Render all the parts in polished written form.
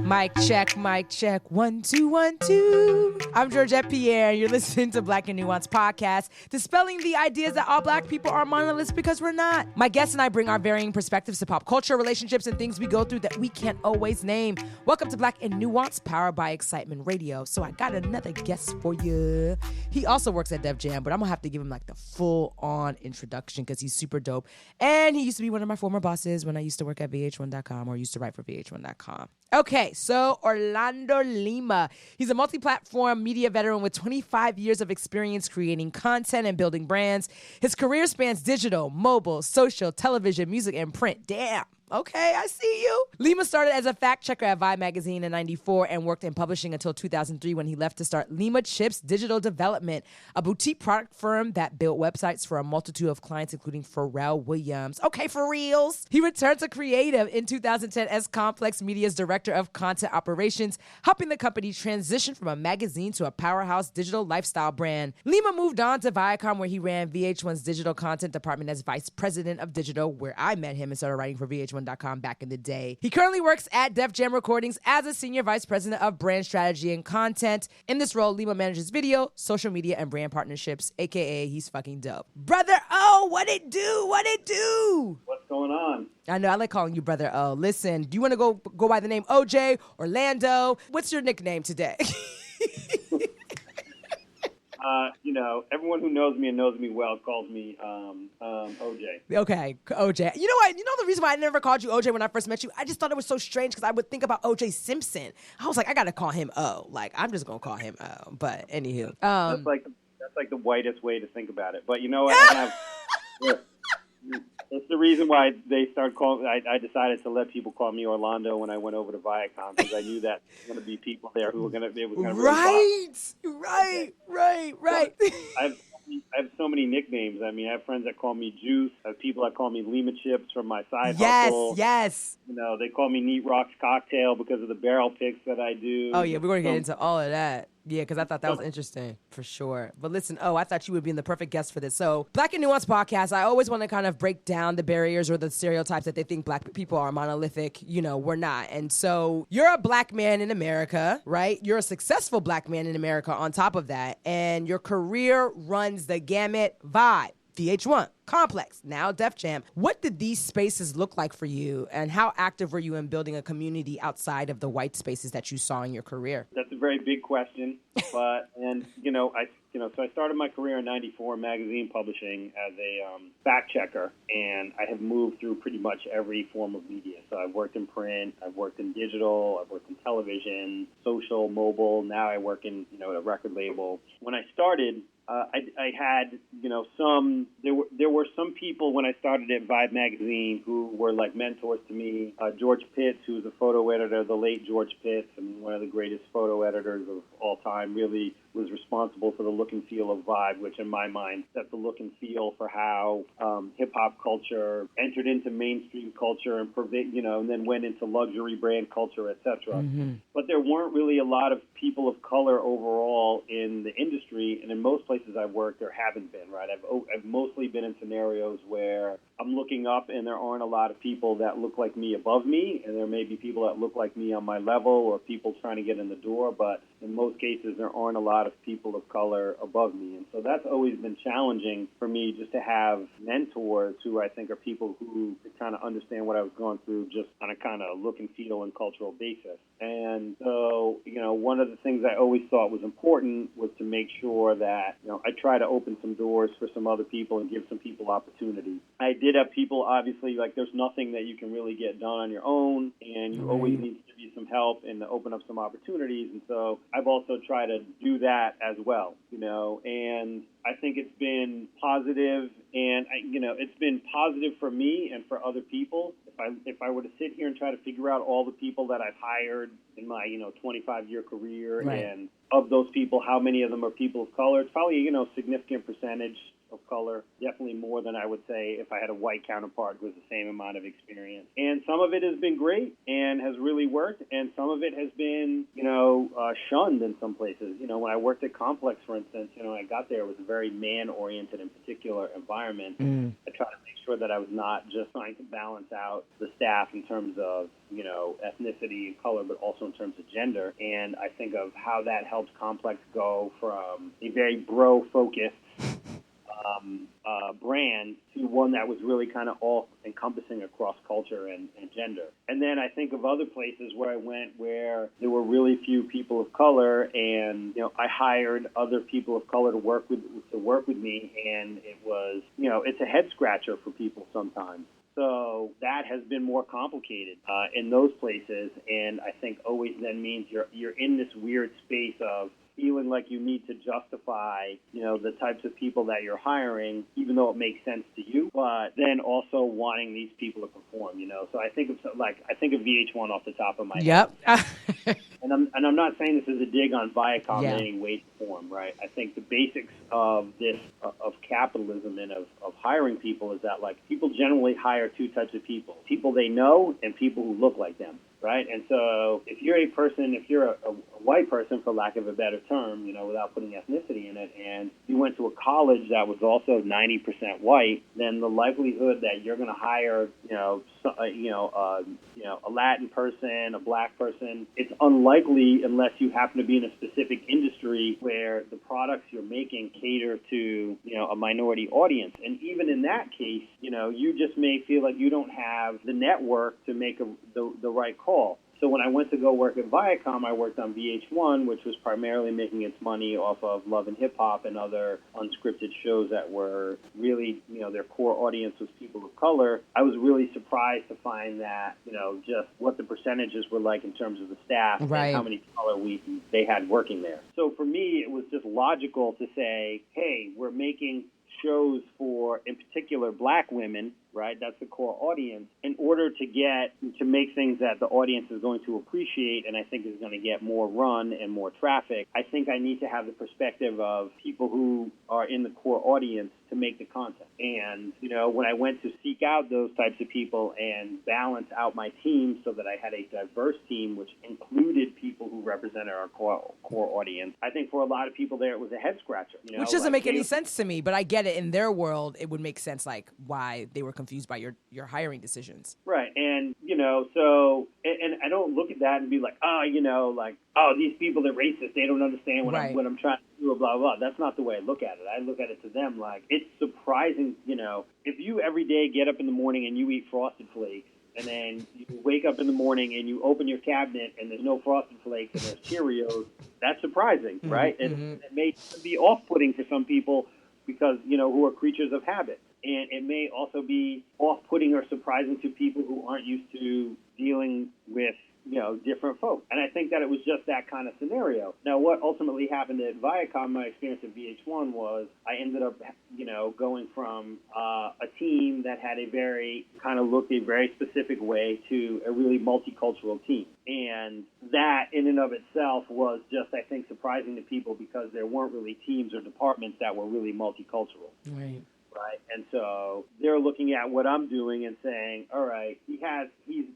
Mic check, 1, 2, 1, 2. I'm Georgette Pierre, and you're listening to Black and Nuanced Podcast, dispelling the ideas that all Black people are monoliths because we're not. My guests and I bring our varying perspectives to pop culture, relationships, and things we go through that we can't always name. Welcome to Black and Nuanced, powered by Excitement Radio. So I got another guest for you. He also works at Def Jam, but I'm gonna have to give him like the full-on introduction because he's super dope. And he used to be one of my former bosses when I used to work at VH1.com or used to write for VH1.com. Okay, so Orlando Lima. He's a multi-platform media veteran with 25 years of experience creating content and building brands. His career spans digital, mobile, social, television, music, and print. Damn. Okay, I see you. Lima started as a fact checker at Vibe magazine in '94 and worked in publishing until 2003 when he left to start Lima Chips Digital Development, a boutique product firm that built websites for a multitude of clients, including Pharrell Williams. Okay, for reals. He returned to creative in 2010 as Complex Media's Director of Content Operations, helping the company transition from a magazine to a powerhouse digital lifestyle brand. Lima moved on to Viacom, where he ran VH1's digital content department as Vice President of Digital, where I met him and started writing for VH1.com back in the day. He currently works at Def Jam Recordings as a Senior Vice President of Brand Strategy and Content. In this role, Lima manages video, social media, and brand partnerships, a.k.a. he's fucking dope. Brother O, what it do? What it do? What's going on? I know, I like calling you Brother O. Listen, do you want to go by the name OJ, Orlando? What's your nickname today? Everyone who knows me and knows me well calls me OJ. Okay, OJ. You know what? You know the reason why I never called you OJ when I first met you? I just thought it was so strange because I would think about OJ Simpson. I was like, I got to call him O. Like, I'm just going to call him O. But anywho. That's like the whitest way to think about it. But you know what? That's the reason why they started calling. I decided to let people call me Orlando when I went over to Viacom because I knew that there were going to be people there who were going to be able to Right. I have so many nicknames. I mean, I have friends that call me Juice. I have people that call me Lima Chips from my side hustle. Yes. You know, they call me Neat Rocks Cocktail because of the barrel picks that I do. Oh, yeah, we're going to get into all of that. Yeah, because I thought that was interesting, for sure. But listen, I thought you would be the perfect guest for this. So, Black and Nuanced Podcast, I always want to kind of break down the barriers or the stereotypes that they think Black people are monolithic. You know, we're not. And so, you're a Black man in America, right? You're a successful Black man in America on top of that. And your career runs the gamut. Vibe, VH1, Complex, now Def Jam. What did these spaces look like for you, and how active were you in building a community outside of the white spaces that you saw in your career? That's a very big question, so I started my career in '94 in magazine publishing as a fact checker, and I have moved through pretty much every form of media. So I've worked in print, I've worked in digital, I've worked in television, social, mobile. Now I work in a record label. When I started, I had, there were some people when I started at Vibe magazine who were like mentors to me. George Pitts, who was a photo editor, the late George Pitts, and one of the greatest photo editors of all time, really was responsible for the look and feel of Vibe, which in my mind set the look and feel for how hip-hop culture entered into mainstream culture and then went into luxury brand culture, etc. Mm-hmm. But there weren't really a lot of people of color overall in the industry, and in most places I've worked, there haven't been, right? I've mostly been in scenarios where I'm looking up and there aren't a lot of people that look like me above me, and there may be people that look like me on my level or people trying to get in the door, but in most cases there aren't a lot of people of color above me. And so that's always been challenging for me, just to have mentors who I think are people who kind of understand what I was going through just on a kind of look and feel and cultural basis. And so, one of the things I always thought was important was to make sure that, I try to open some doors for some other people and give some people opportunities. I did have people, obviously, like there's nothing that you can really get done on your own, and you always need to give you some help and to open up some opportunities. And so I've also tried to do that as well, and I think it's been positive, and it's been positive for me and for other people. If I were to sit here and try to figure out all the people that I've hired in my 25-year career, right, and of those people, how many of them are people of color, it's probably a significant percentage of color, definitely more than I would say if I had a white counterpart who has the same amount of experience. And some of it has been great and has really worked, and some of it has been, shunned in some places. When I worked at Complex, for instance, when I got there, it was a very man-oriented and particular environment. I tried to make sure that I was not just trying to balance out the staff in terms of, ethnicity and color, but also in terms of gender. And I think of how that helps Complex go from a very bro-focused brand to one that was really kind of all-encompassing across culture and gender. And then I think of other places where I went where there were really few people of color, and I hired other people of color to work with me, and it was it's a head scratcher for people sometimes. So that has been more complicated in those places, and I think always then means you're in this weird space of feeling like you need to justify, the types of people that you're hiring, even though it makes sense to you, but then also wanting these people to perform, So I think of VH1 off the top of my head. And I'm not saying this is a dig on Viacom in any way or form, right? I think the basics of this of capitalism and of hiring people is that people generally hire two types of people they know and people who look like them. Right? And so if you're a white person, for lack of a better term, without putting ethnicity in it, and you went to a college that was also 90% white, then the likelihood that you're going to hire, a Latin person, a black person, it's unlikely unless you happen to be in a specific industry where the products you're making cater to, a minority audience. And even in that case, you just may feel like you don't have the network to make the right call. So when I went to go work at Viacom, I worked on VH1, which was primarily making its money off of Love and Hip Hop and other unscripted shows that were really, their core audience was people of color. I was really surprised to find that, just what the percentages were like in terms of the staff and how many color they had working there. So for me, it was just logical to say, hey, we're making shows for, in particular, black women, right? That's the core audience. In order to make things that the audience is going to appreciate and I think is going to get more run and more traffic, I think I need to have the perspective of people who are in the core audience to make the content. And, when I went to seek out those types of people and balance out my team so that I had a diverse team, which included people who represented our core audience, I think for a lot of people there, it was a head scratcher. Which doesn't make any sense to me, but I get it. In their world, it would make sense, why they were confused by your hiring decisions. Right. And, and I don't look at that and be like, these people are racist. They don't understand what I'm trying to do, blah, blah. That's not the way I look at it. I look at it to them like it's surprising, if you every day get up in the morning and you eat Frosted Flakes, and then you wake up in the morning and you open your cabinet and there's no Frosted Flakes and there's Cheerios, that's surprising, right? And it may be off-putting for some people because, who are creatures of habit. And it may also be off-putting or surprising to people who aren't used to dealing with, different folks. And I think that it was just that kind of scenario. Now, what ultimately happened at Viacom, my experience at VH1 was I ended up, going from a team that had looked a very specific way to a really multicultural team. And that in and of itself was just, I think, surprising to people because there weren't really teams or departments that were really multicultural. Right. Right. And so they're looking at what I'm doing and saying, all right, he's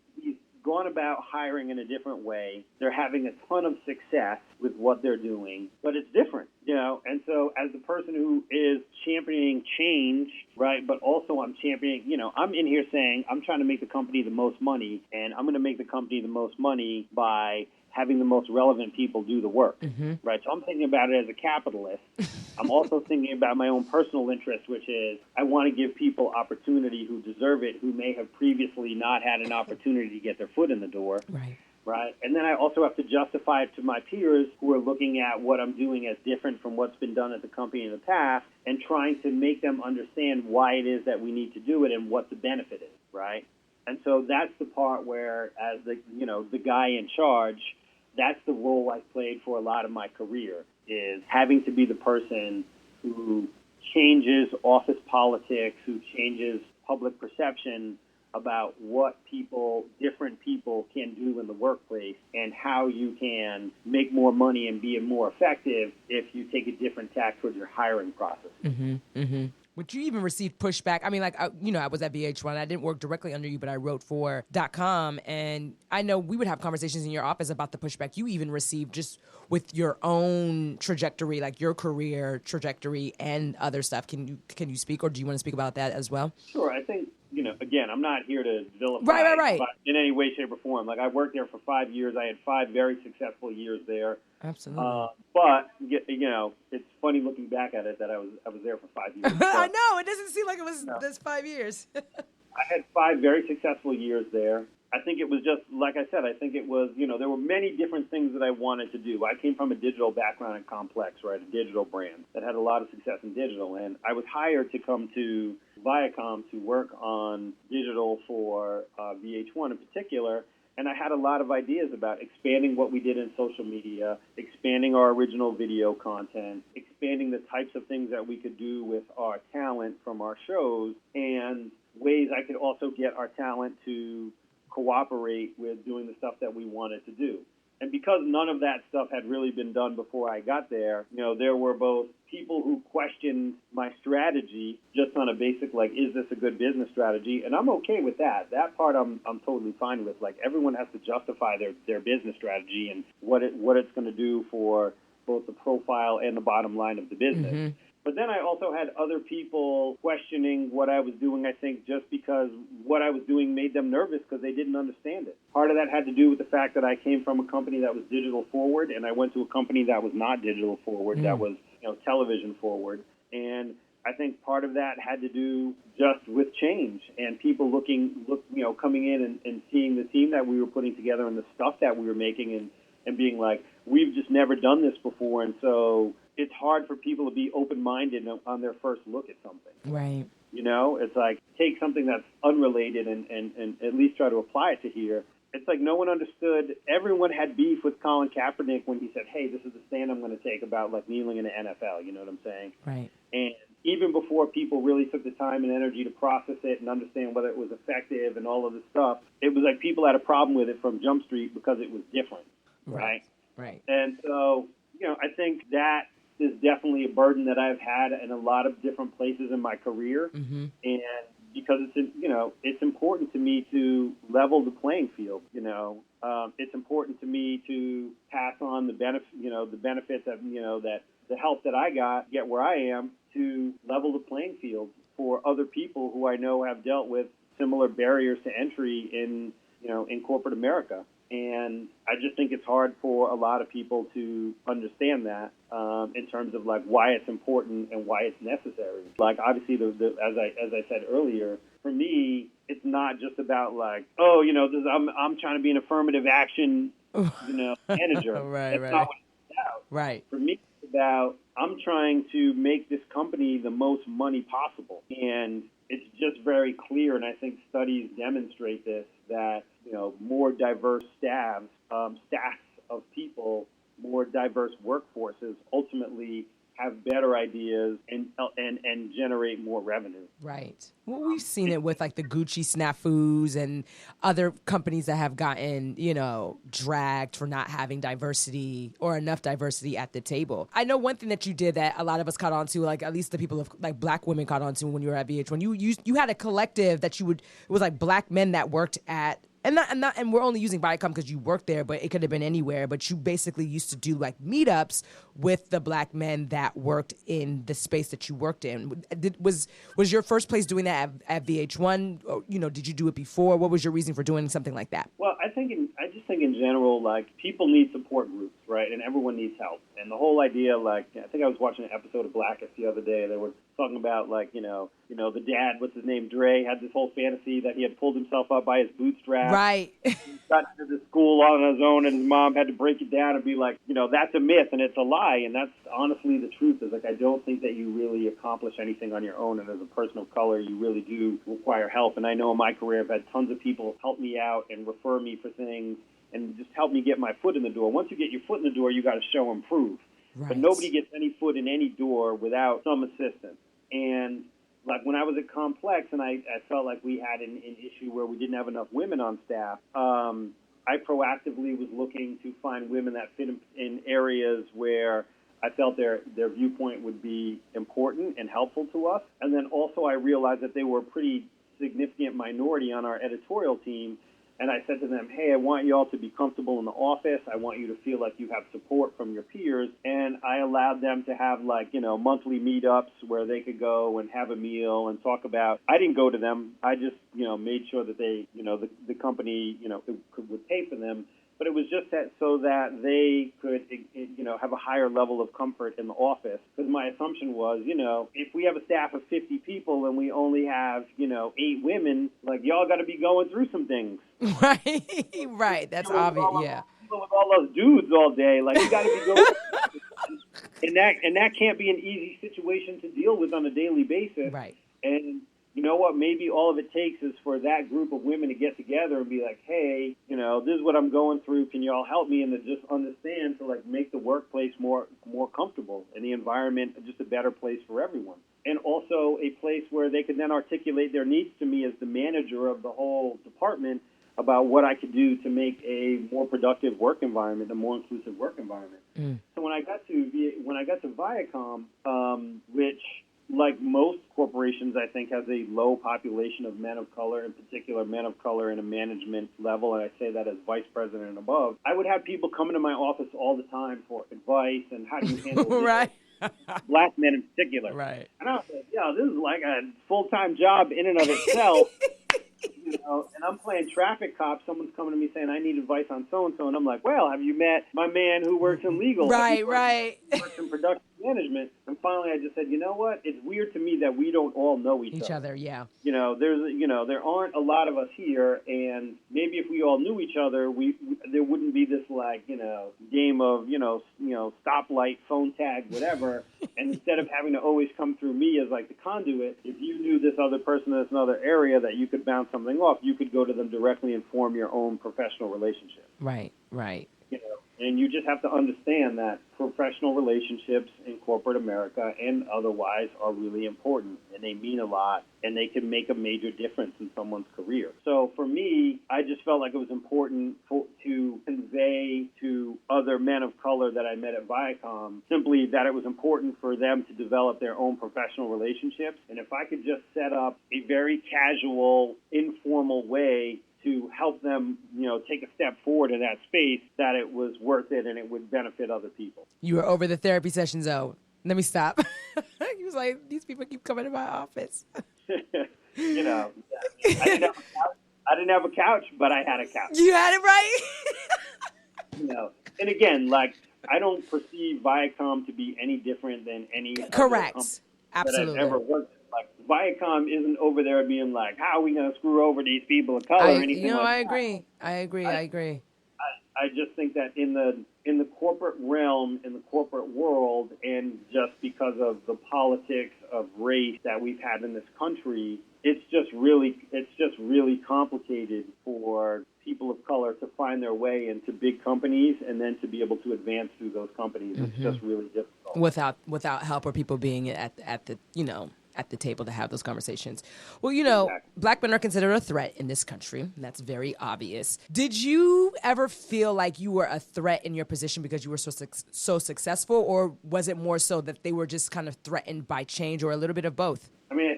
gone about hiring in a different way. They're having a ton of success with what they're doing, but it's different, And so as the person who is championing change, right, but also I'm championing, I'm in here saying I'm trying to make the company the most money, and I'm going to make the company the most money by having the most relevant people do the work, right? So I'm thinking about it as a capitalist. I'm also thinking about my own personal interest, which is I want to give people opportunity who deserve it, who may have previously not had an opportunity to get their foot in the door. Right. And then I also have to justify it to my peers who are looking at what I'm doing as different from what's been done at the company in the past and trying to make them understand why it is that we need to do it and what the benefit is, right? And so that's the part where, as the guy in charge, that's the role I've played for a lot of my career, is having to be the person who changes office politics, who changes public perception about what different people can do in the workplace and how you can make more money and be more effective if you take a different tack towards your hiring process. Would you even receive pushback? I mean, like, I was at VH1. I didn't work directly under you, but I wrote for .com. And I know we would have conversations in your office about the pushback you even received just with your own trajectory, like your career trajectory and other stuff. Can you speak, or do you want to speak about that as well? Sure. I think, again, I'm not here to vilify Right. in any way, shape, or form. Like, I worked there for 5 years. I had 5 very successful years there. Absolutely. But it's funny looking back at it that I was there for 5 years. I know. It doesn't seem like it was this 5 years. I had 5 very successful years there. I think it was just, like I said, I think it was, there were many different things that I wanted to do. I came from a digital background at Complex, right, a digital brand that had a lot of success in digital. And I was hired to come to Viacom to work on digital for VH1 in particular. And I had a lot of ideas about expanding what we did in social media, expanding our original video content, expanding the types of things that we could do with our talent from our shows, and ways I could also get our talent to cooperate with doing the stuff that we wanted to do. And because none of that stuff had really been done before I got there, there were both people who questioned my strategy just on a basic, like, is this a good business strategy? And I'm okay with that. That part I'm totally fine with. Like, everyone has to justify their business strategy and what it's going to do for both the profile and the bottom line of the business. Mm-hmm. But then I also had other people questioning what I was doing, I think, just because what I was doing made them nervous because they didn't understand it. Part of that had to do with the fact that I came from a company that was digital forward, and I went to a company that was not digital forward, that was television forward. And I think part of that had to do just with change and people coming in and seeing the team that we were putting together and the stuff that we were making and being like, we've just never done this before. And so it's hard for people to be open-minded on their first look at something. Right. It's like, take something that's unrelated and at least try to apply it to here. It's like no one understood. Everyone had beef with Colin Kaepernick when he said, hey, this is the stand I'm going to take about, like, kneeling in the NFL. You know what I'm saying? Right. And even before people really took the time and energy to process it and understand whether it was effective and all of this stuff, it was like people had a problem with it from Jump Street because it was different. Right. And so, I think that is definitely a burden that I've had in a lot of different places in my career. Mm-hmm. And because it's important to me to level the playing field. It's important to me to pass on the benefits of, that the help that I get where I am, to level the playing field for other people who I know have dealt with similar barriers to entry in corporate America. And I just think it's hard for a lot of people to understand that in terms of, like, why it's important and why it's necessary. Like, obviously, as I said earlier, for me, it's not just about, like, I'm trying to be an affirmative action, manager. That's not what it's about. Right. For me, it's about I'm trying to make this company the most money possible. And it's just very clear, and I think studies demonstrate this, that more diverse staffs of people, more diverse workforces ultimately have better ideas and generate more revenue. Right. Well, we've seen it with, like, the Gucci snafus and other companies that have gotten, dragged for not having diversity or enough diversity at the table. I know one thing that you did that a lot of us caught on to, like, at least the people of, like, black women caught on to when you were at VH1. You had a collective that it was like black men that worked at, and we're only using Viacom because you worked there, but it could have been anywhere. But you basically used to do, like, meetups with the black men that worked in the space that you worked in. Was your first place doing that at VH1? Or, did you do it before? What was your reason for doing something like that? Well, I just think in general, like, people need support groups, right? And everyone needs help. And the whole idea, like, I think I was watching an episode of Blackish the other day. They were talking about, like, the dad, what's his name, Dre, had this whole fantasy that he had pulled himself up by his bootstraps. Right. He got to the school on his own, and his mom had to break it down and be like, that's a myth and it's a lie. And that's honestly the truth. Is, like, I don't think that you really accomplish anything on your own. And as a person of color, you really do require help. And I know in my career, I've had tons of people help me out and refer me for things and just help me get my foot in the door. Once you get your foot in the door, you got to show and prove. Right. But nobody gets any foot in any door without some assistance. And, like, when I was at Complex and I felt like we had an issue where we didn't have enough women on staff, I proactively was looking to find women that fit in areas where I felt their viewpoint would be important and helpful to us. And then also I realized that they were a pretty significant minority on our editorial team. And I said to them, hey, I want you all to be comfortable in the office. I want you to feel like you have support from your peers. And I allowed them to have monthly meetups where they could go and have a meal and talk about, I didn't go to them. I just, made sure that they, the company, would pay for them. But it was just so that they could, have a higher level of comfort in the office. Because my assumption was, if we have a staff of 50 people and we only have, 8 women, y'all got to be going through some things. Right. That's obvious. Yeah. With all those dudes all day, you got to be going. and that can't be an easy situation to deal with on a daily basis. Right. And you know what? Maybe all of it takes is for that group of women to get together and be like, hey, this is what I'm going through. Can you all help me? And to just understand to make the workplace more comfortable and the environment just a better place for everyone. And also a place where they can then articulate their needs to me as the manager of the whole department about what I could do to make a more productive work environment, a more inclusive work environment. So when I got to Viacom, which, like most corporations, I think has a low population of men of color, in particular men of color in a management level, and I say that as vice president and above, I would have people come into my office all the time for advice and how do you handle this? Right. Black men in particular. Right. And I was like, this is like a full-time job in and of itself. And I'm playing traffic cop. Someone's coming to me saying, I need advice on so-and-so. And I'm like, well, have you met my man who works in legal? Right. Who works in production management? And finally, I just said, you know what? It's weird to me that we don't all know each other. Yeah. There aren't a lot of us here. And maybe if we all knew each other, there wouldn't be this game of, stoplight, phone tag, whatever. And instead of having to always come through me as the conduit, if you knew this other person in another area that you could bounce something off, you could go to them directly and form your own professional relationship. Right. And you just have to understand that professional relationships in corporate America and otherwise are really important, and they mean a lot, and they can make a major difference in someone's career. So for me, I just felt like it was important to convey to other men of color that I met at Viacom simply that it was important for them to develop their own professional relationships. And if I could just set up a very casual, informal way to help them, take a step forward in that space, that it was worth it and it would benefit other people. You were over the therapy session zone. Let me stop. He was like, these people keep coming to my office. I didn't have a couch, but I had a couch. You had it right? And again, I don't perceive Viacom to be any different than any Correct. Other Absolutely. that I've ever worked with. Viacom isn't over there being like, how are we going to screw over these people of color or anything like that. I agree. I just think that in the corporate realm, in the corporate world, and just because of the politics of race that we've had in this country, it's just really complicated for people of color to find their way into big companies and then to be able to advance through those companies. It's just really difficult. Without help or people being at the table to have those conversations. Well, Exactly. Black men are considered a threat in this country. And that's very obvious. Did you ever feel like you were a threat in your position because you were so successful, or was it more so that they were just kind of threatened by change, or a little bit of both? I mean,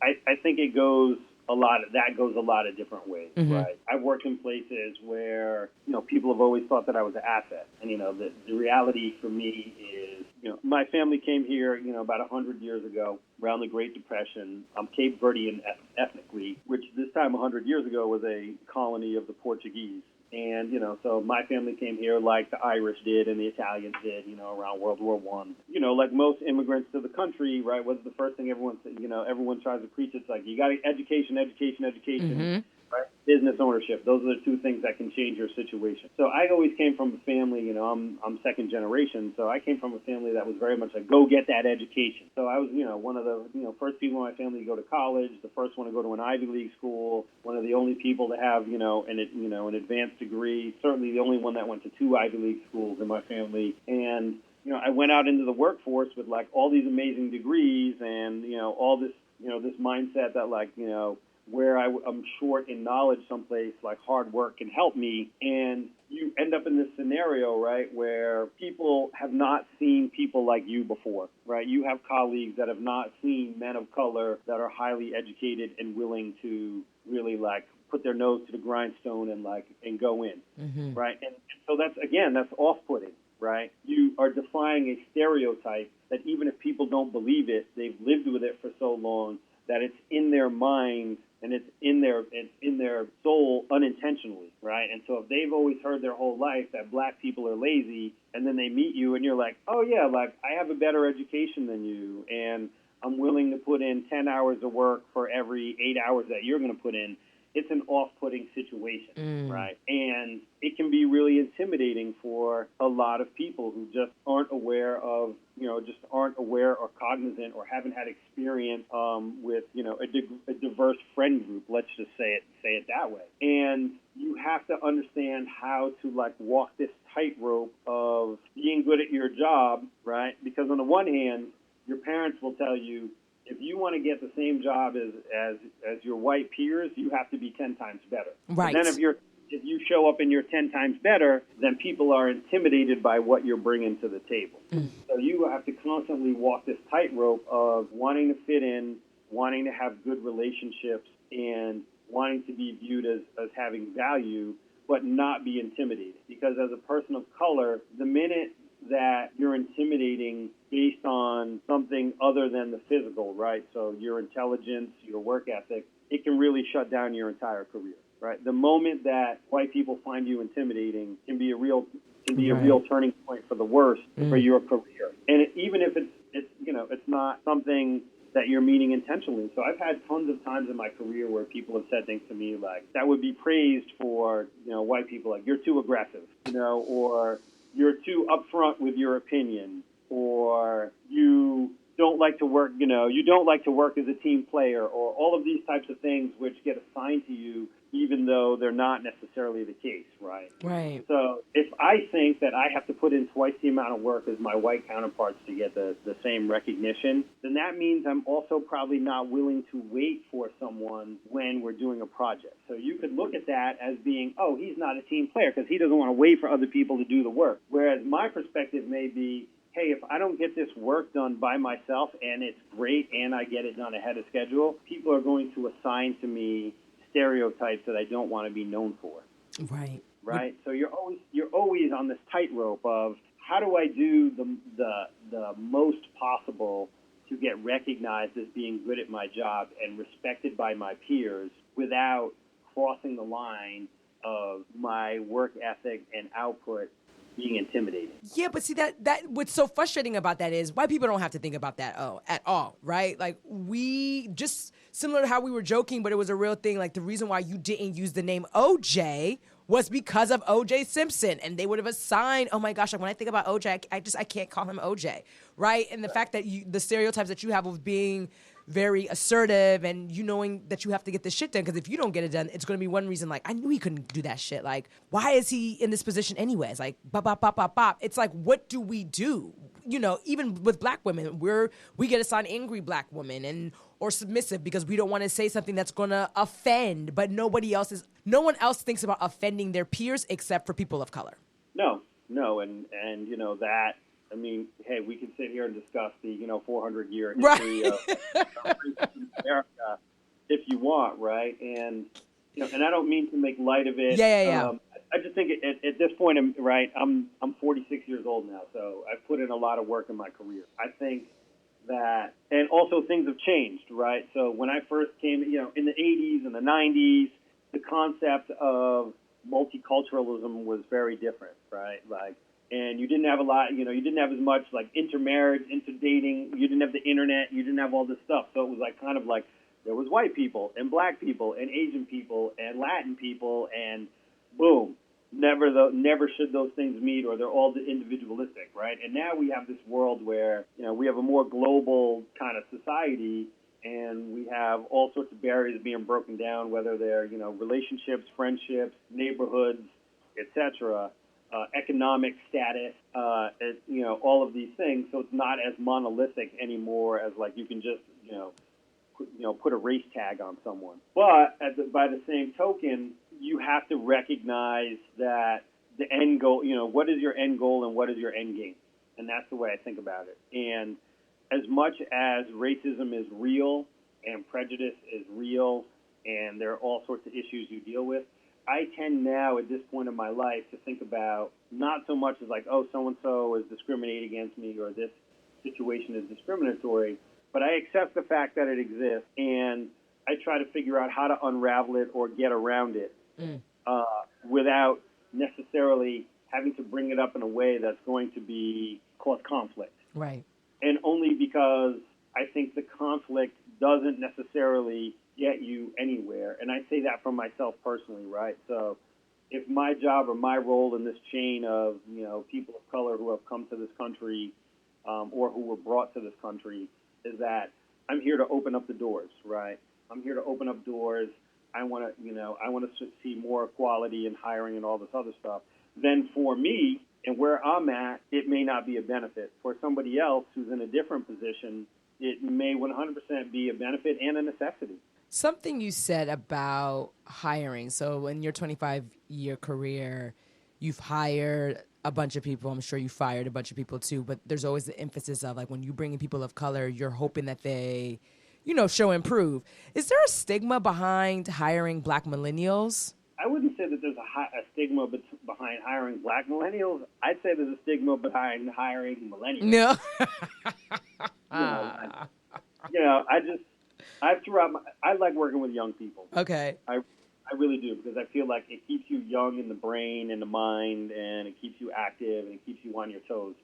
I think it goes a lot of different ways, right? I've worked in places where, people have always thought that I was an asset. And, the reality for me is, my family came here, about 100 years ago around the Great Depression. I'm Cape Verdean ethnically, which this time 100 years ago was a colony of the Portuguese. And, so my family came here like the Irish did and the Italians did, around World War I. Like most immigrants to the country, right, what's the first thing everyone tries to preach? It's like, you got education, right? Business ownership. Those are the two things that can change your situation. So I always came from a family, I'm second generation, so I came from a family that was very much like, go get that education. So I was, one of the, first people in my family to go to college, the first one to go to an Ivy League school, one of the only people to have, an advanced degree, certainly the only one that went to 2 Ivy League schools in my family. And, I went out into the workforce with all these amazing degrees and, all this, this mindset that where I'm short in knowledge someplace, hard work can help me. And you end up up in this scenario, right, where people have not seen people like you before, right? You have colleagues that have not seen men of color that are highly educated and willing to really like put their nose to the grindstone and go in, right? And so that's off-putting, right? You are defying a stereotype that even if people don't believe it, they've lived with it for so long that it's in their mind and it's in their soul unintentionally, right? And so if they've always heard their whole life that black people are lazy, and then they meet you and you're like, oh yeah, like I have a better education than you, and I'm willing to put in 10 hours of work for every 8 hours that you're going to put in, it's an off-putting situation, right? And it can be really intimidating for a lot of people who just aren't aware of, aren't aware or cognizant or haven't had experience with, a diverse friend group. Let's just say it that way. And you have to understand how to walk this tightrope of being good at your job, right? Because on the one hand, your parents will tell you, if you want to get the same job as your white peers, you have to be 10 times better. Right. And then if you show up and you're 10 times better, then people are intimidated by what you're bringing to the table. So you have to constantly walk this tightrope of wanting to fit in, wanting to have good relationships, and wanting to be viewed as having value, but not be intimidated. Because as a person of color, the minute that you're intimidating based on something other than the physical, right? So your intelligence, your work ethic, it can really shut down your entire career, right? The moment that white people find you intimidating can be a real turning point for the worse for your career. And even if it's not something that you're meaning intentionally. So I've had tons of times in my career where people have said things to me like that would be praised for, white people, like you're too aggressive, or you're too upfront with your opinion, or you don't like to work, you don't like to work as a team player, or all of these types of things which get assigned to you even though they're not necessarily the case, right? Right. So if I think that I have to put in twice the amount of work as my white counterparts to get the same recognition, then that means I'm also probably not willing to wait for someone when we're doing a project. So you could look at that as being, oh, he's not a team player because he doesn't want to wait for other people to do the work. Whereas my perspective may be, hey, if I don't get this work done by myself and it's great and I get it done ahead of schedule, people are going to assign to me stereotypes that I don't want to be known for. Right. Right. So you're always on this tightrope of how do I do the most possible to get recognized as being good at my job and respected by my peers without crossing the line of my work ethic and output being intimidating. Yeah, but see that what's so frustrating about that is white people don't have to think about that at all, right? Like we just similar to how we were joking, but it was a real thing. Like the reason why you didn't use the name OJ was because of OJ Simpson, and they would have assigned. Oh my gosh! Like when I think about OJ, I can't call him OJ, right? And the fact that the stereotypes that you have of being very assertive and you knowing that you have to get this shit done, because if you don't get it done, it's going to be one reason, like, I knew he couldn't do that shit. Like, why is he in this position anyways? Like, bop, bop, bop, bop, bop. It's like, what do we do? Even with black women, we get assigned angry black women or submissive because we don't want to say something that's going to offend, but no one else thinks about offending their peers except for people of color. No, and that, I mean, hey, we can sit here and discuss the 400-year history of America if you want, right? And and I don't mean to make light of it. Yeah. I just think at this point, I'm 46 years old now, so I've put in a lot of work in my career. I think that, and also things have changed, right? So when I first came, in the 80s and the 90s, the concept of multiculturalism was very different, right? And you didn't have a lot, you didn't have as much like intermarriage, interdating. You didn't have the internet. You didn't have all this stuff. So it was kind of like there was white people and black people and Asian people and Latin people, and boom, never should those things meet, or they're all individualistic, right? And now we have this world where we have a more global kind of society, and we have all sorts of barriers being broken down, whether they're relationships, friendships, neighborhoods, etc. Economic status, all of these things. So it's not as monolithic anymore as like you can just, put a race tag on someone. But by the same token, you have to recognize that the end goal, what is your end goal and what is your end game? And that's the way I think about it. And as much as racism is real and prejudice is real and there are all sorts of issues you deal with, I tend now at this point in my life to think about not so much as like, oh, so-and-so is discriminating against me or this situation is discriminatory, but I accept the fact that it exists and I try to figure out how to unravel it or get around it without necessarily having to bring it up in a way that's going to cause conflict. Right. And only because I think the conflict doesn't necessarily get you anywhere. And I say that for myself personally, right? So if my job or my role in this chain of, people of color who have come to this country or who were brought to this country is that I'm here to open up the doors, right? I'm here to open up doors. I want to see more equality in hiring and all this other stuff. Then for me and where I'm at, it may not be a benefit. For somebody else who's in a different position, it may 100% be a benefit and a necessity. Something you said about hiring. So in your 25-year career, you've hired a bunch of people. I'm sure you fired a bunch of people too, but there's always the emphasis of like when you bring in people of color, you're hoping that they, show improve. Is there a stigma behind hiring Black millennials? I wouldn't say that there's a stigma behind hiring Black millennials. I'd say there's a stigma behind hiring millennials. No. I like working with young people. Okay. I really do, because I feel like it keeps you young in the brain and the mind, and it keeps you active and it keeps you on your toes.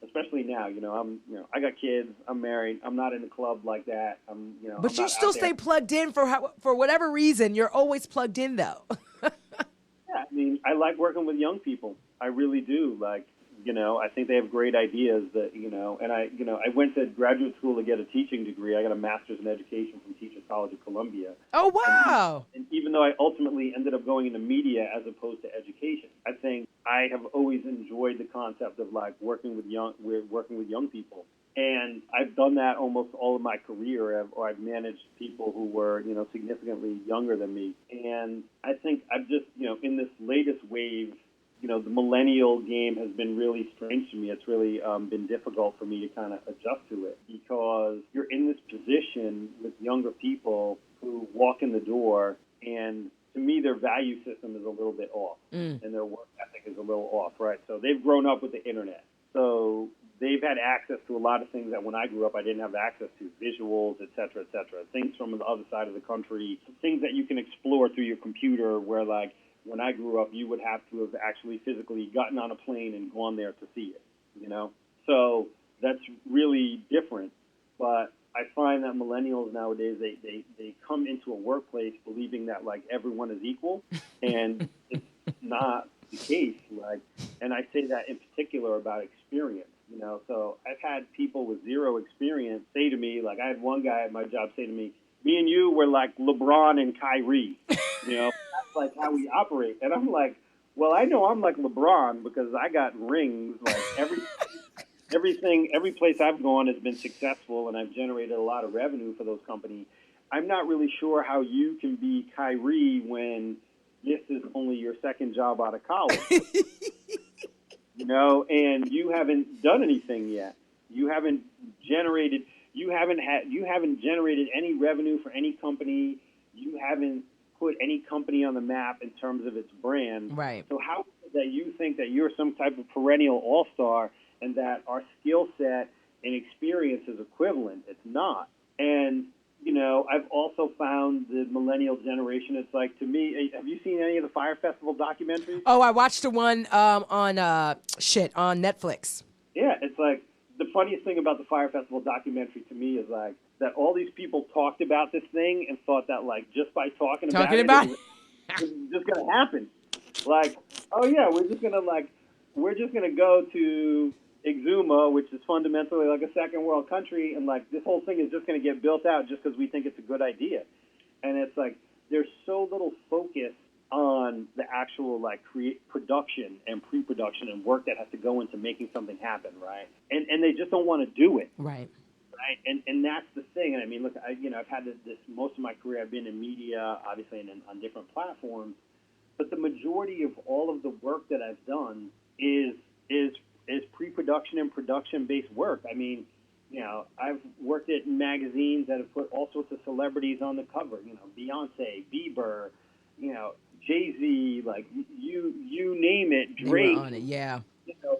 Especially now, I got kids, I'm married, I'm not in a club like that. But I'm you still stay plugged in for whatever reason. You're always plugged in, though. Yeah, I like working with young people. I really do. I think they have great ideas that, and I went to graduate school to get a teaching degree. I got a master's in education from Teachers College of Columbia. Oh, wow. And even though I ultimately ended up going into media as opposed to education, I think I have always enjoyed the concept of working with young people. And I've done that almost all of my career, or I've managed people who were, significantly younger than me. And I think I've just, in this latest wave, the millennial game has been really strange to me. It's really been difficult for me to kind of adjust to it, because you're in this position with younger people who walk in the door, and to me, their value system is a little bit off, and their work ethic is a little off, right? So they've grown up with the internet. So they've had access to a lot of things that when I grew up, I didn't have access to, visuals, et cetera, things from the other side of the country, things that you can explore through your computer where, when I grew up, you would have to have actually physically gotten on a plane and gone there to see it, So that's really different. But I find that millennials nowadays, they come into a workplace believing that, everyone is equal, and it's not the case. And I say that in particular about experience, So I've had people with zero experience say to me, I had one guy at my job say to me, me and you were like LeBron and Kyrie, That's how we operate. And I'm like, well, I know I'm like LeBron because I got rings. Every place I've gone has been successful, and I've generated a lot of revenue for those companies. I'm not really sure how you can be Kyrie when this is only your second job out of college. And you haven't done anything yet. You haven't generated any revenue for any company. You haven't put any company on the map in terms of its brand. Right. So how is it that you think that you're some type of perennial all-star and that our skill set and experience is equivalent? It's not. And, I've also found the millennial generation, it's to me, have you seen any of the Fire Festival documentaries? Oh, I watched the one on Netflix. Yeah, it's the funniest thing about the Fire Festival documentary to me is that all these people talked about this thing and thought that just by talking about it was just going to happen. Oh yeah, we're just going to go to Exuma, which is fundamentally a second world country, and this whole thing is just going to get built out just because we think it's a good idea. And it's there's so little focus on the actual production and pre-production and work that has to go into making something happen, right? And they just don't want to do it. Right. Right. And that's the thing. And I mean, look, I've had this most of my career. I've been in media, obviously, and on different platforms. but the majority of all of the work that I've done is pre-production and production-based work. I mean, I've worked at magazines that have put all sorts of celebrities on the cover. Beyonce, Bieber, Jay-Z, like you name it, Drake. You were on it, yeah.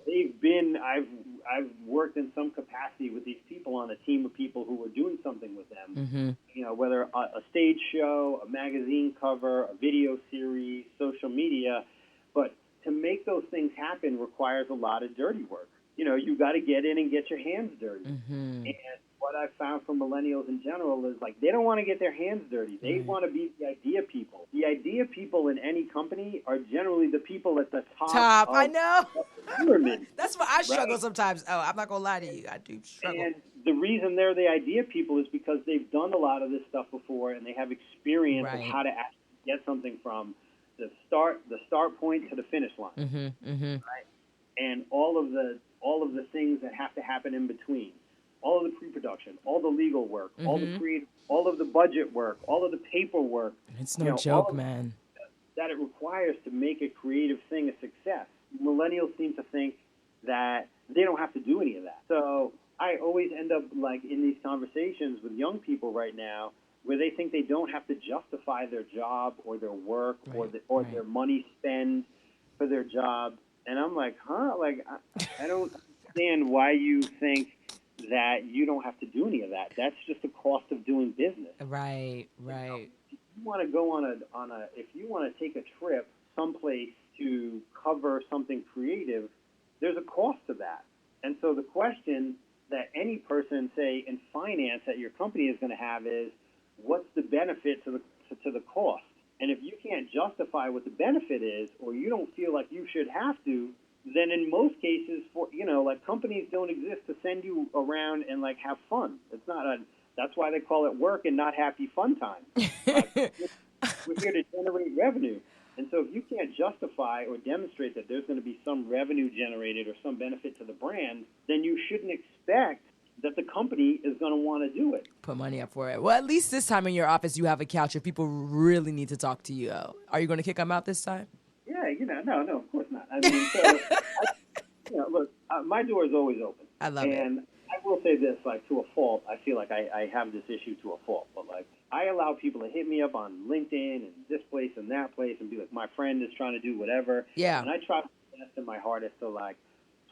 They've been. I've worked in some capacity with these people on a team of people who were doing something with them. Mm-hmm. Whether a stage show, a magazine cover, a video series, social media, but to make those things happen requires a lot of dirty work. You got to get in and get your hands dirty. Mm-hmm. And what I've found from millennials in general is like they don't want to get their hands dirty. They want to be the idea people. The idea people in any company are generally the people at the top. I know. Pyramid. That's why I struggle sometimes. Oh, I'm not gonna lie to you. I do struggle. And the reason they're the idea people is because they've done a lot of this stuff before and they have experience of how to actually get something from the start point to the finish line. Mm-hmm, mm-hmm. Right? And all of the things that have to happen in between. All of the pre-production, all the legal work, mm-hmm. all of the budget work, all of the paperwork. It's no joke, man. That it requires to make a creative thing a success. Millennials seem to think that they don't have to do any of that. So I always end up like in these conversations with young people right now where they think they don't have to justify their job or their work or their money spend for their job. And I'm like, Like, I don't understand why you think that you don't have to do any of that. That's just the cost of doing business. Right. If you want to go if you want to take a trip someplace to cover something creative, there's a cost to that. And so the question that any person, say, in finance at your company is going to have is, what's the benefit to the cost? And if you can't justify what the benefit is, or you don't feel like you should have to, then in most cases, companies don't exist to send you around and like have fun. It's not that's why they call it work and not happy fun time. We're here to generate revenue. And so if you can't justify or demonstrate that there's going to be some revenue generated or some benefit to the brand, then you shouldn't expect that the company is going to want to do it. Put money up for it. Well, at least this time in your office, you have a couch if people really need to talk to you. Are you going to kick them out this time? Yeah, no, of course not. I mean, look, my door is always open. I love it. And I will say this, like, to a fault, I feel like I have this issue to a fault. But, like, I allow people to hit me up on LinkedIn and this place and that place and be like, my friend is trying to do whatever. Yeah. And I try to best in my hardest to, like,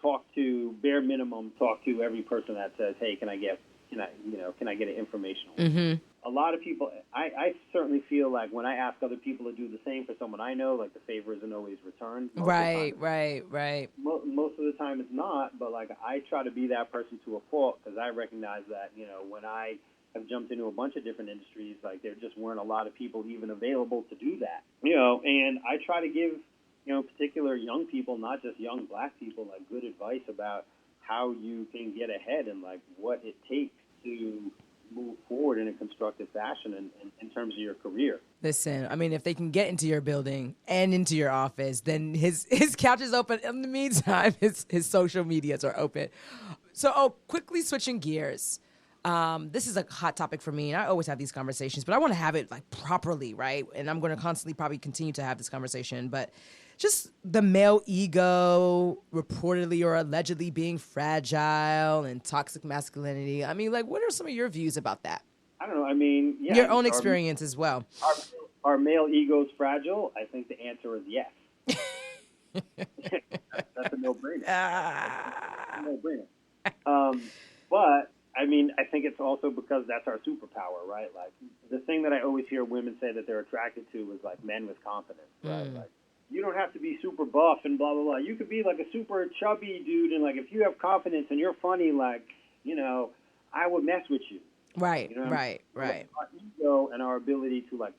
talk to every person that says, hey, can I get an informational? Mm-hmm. A lot of people, I certainly feel like when I ask other people to do the same for someone I know, like the favor isn't always returned. Right. Most of the time it's not, but like I try to be that person to a fault because I recognize that, when I have jumped into a bunch of different industries, like there just weren't a lot of people even available to do that. And I try to give, particular young people, not just young black people, like good advice about how you can get ahead and like what it takes to move forward in a constructive fashion in terms of your career. Listen, I mean, if they can get into your building and into your office, then his couch is open. In the meantime, his social medias are open. So, quickly switching gears. This is a hot topic for me, and I always have these conversations, but I want to have it like properly, right? And I'm going to constantly probably continue to have this conversation, but just the male ego reportedly or allegedly being fragile and toxic masculinity. I mean, like, what are some of your views about that? I don't know. I mean, yeah. Your own experience as well. Are male egos fragile? I think the answer is yes. That's a no-brainer. But, I mean, I think it's also because that's our superpower, right? Like, the thing that I always hear women say that they're attracted to is, like, men with confidence, right? Like, you don't have to be super buff and blah, blah, blah. You could be like a super chubby dude, and like if you have confidence and you're funny, like, I would mess with you. Right. Our ego and our ability to, like,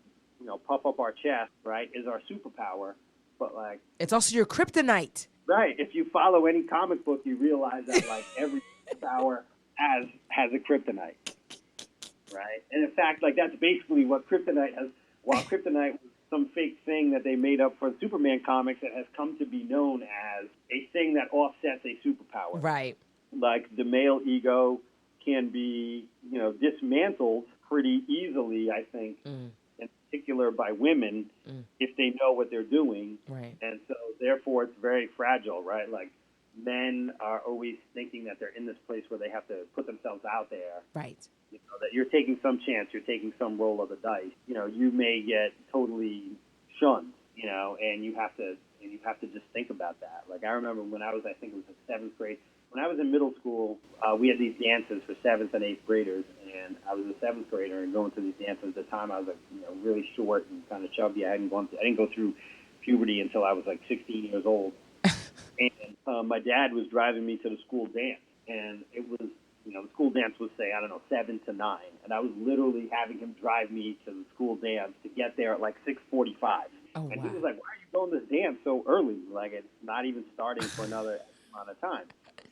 puff up our chest, right, is our superpower. But, like, it's also your kryptonite. Right. If you follow any comic book, you realize that, like, every superpower has a kryptonite. Right. And in fact, like, that's basically what kryptonite has. While kryptonite was some fake thing that they made up for Superman comics that has come to be known as a thing that offsets a superpower. Right. Like the male ego can be, dismantled pretty easily, I think, in particular by women if they know what they're doing. Right. And so, therefore, it's very fragile, right? Like, men are always thinking that they're in this place where they have to put themselves out there. Right. You know, that you're taking some chance, you're taking some roll of the dice. You know, you may get totally shunned, you know, and you have to just think about that. Like, I remember when I was, I think it was in 7th grade, when I was in middle school, we had these dances for 7th and 8th graders, and I was a 7th grader and going to these dances. At the time, I was like, you know, really short and kind of chubby. I didn't go through puberty until I was like 16 years old. And my dad was driving me to the school dance, and it was, you know, the school dance was, say, I don't know, 7 to 9, and I was literally having him drive me to the school dance to get there at like 6:45. Oh, and wow. he was like, "Why are you going to this dance so early? Like, it's not even starting for another amount of time."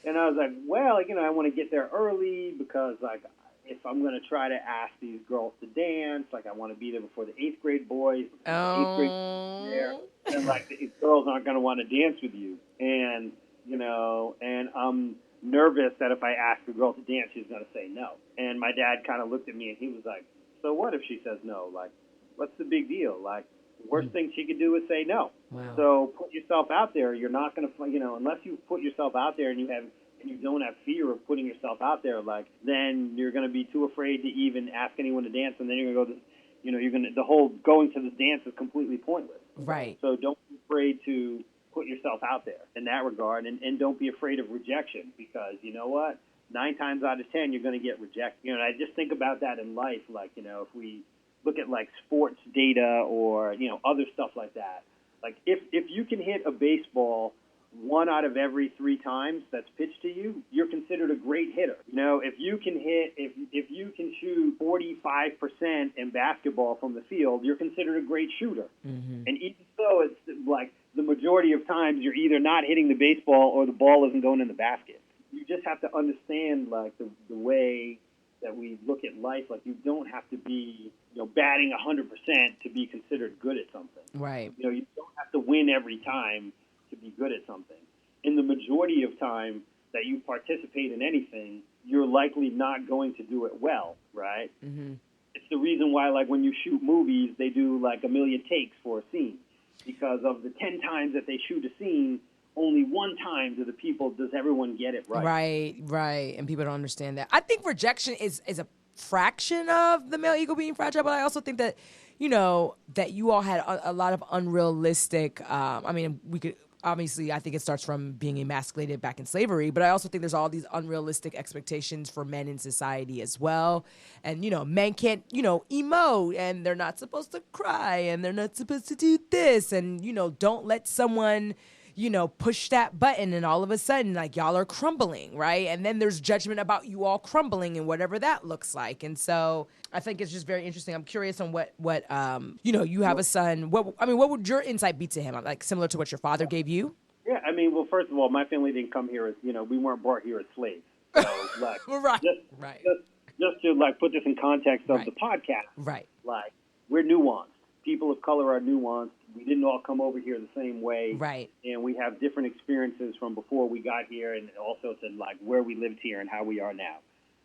And I was like, "Well, you know, I want to get there early because, like, if I'm going to try to ask these girls to dance, like, I want to be there before the 8th grade boys. The 8th grade boys are there, and like, the girls aren't going to want to dance with you." And you know, and I'm nervous that if I ask a girl to dance, she's going to say no. And my dad kind of looked at me and he was like, "So what if she says no? Like, what's the big deal? Like, the worst thing she could do is say no." Wow. So put yourself out there. You're not going to, you know, unless you put yourself out there and you don't have fear of putting yourself out there, like, then you're going to be too afraid to even ask anyone to dance, and then you're going to go, you know, the whole going to this dance is completely pointless. Right. So don't be afraid to put yourself out there in that regard, and don't be afraid of rejection, because you know what? 9 times out of 10, you're going to get rejected. You know, and I just think about that in life, like, you know, if we look at like sports data or, you know, other stuff like that, like if you can hit a baseball 1 out of every 3 times that's pitched to you, you're considered a great hitter. You know, if you can shoot 45% in basketball from the field, you're considered a great shooter. Mm-hmm. And even so, it's like the majority of times you're either not hitting the baseball or the ball isn't going in the basket. You just have to understand, like, the way that we look at life. Like, you don't have to be, you know, batting 100% to be considered good at something. Right. You know, you don't have to win every time to be good at something. In the majority of time that you participate in anything, you're likely not going to do it well, right? Mm-hmm. It's the reason why, like, when you shoot movies, they do like 1 million takes for a scene, because of the 10 times that they shoot a scene, only 1 time does everyone get it right. Right. And people don't understand that. I think rejection is a fraction of the male ego being fragile, but I also think that, you know, that you all had a lot of unrealistic, I mean, we could, obviously, I think it starts from being emasculated back in slavery, but I also think there's all these unrealistic expectations for men in society as well. And, you know, men can't, you know, emote, and they're not supposed to cry, and they're not supposed to do this. And, you know, don't let someone, you know, push that button and all of a sudden, like, y'all are crumbling, right? And then there's judgment about you all crumbling and whatever that looks like. And so I think it's just very interesting. I'm curious on what you know, you have a son. What would your insight be to him? Like, similar to what your father gave you? Yeah, I mean, well, first of all, my family didn't come here as, you know, we weren't brought here as slaves. So, like, just to, like, put this in context of the podcast. Right. Like, we're nuanced. People of color are nuanced. We didn't all come over here the same way. Right. And we have different experiences from before we got here, and also to, like, where we lived here and how we are now.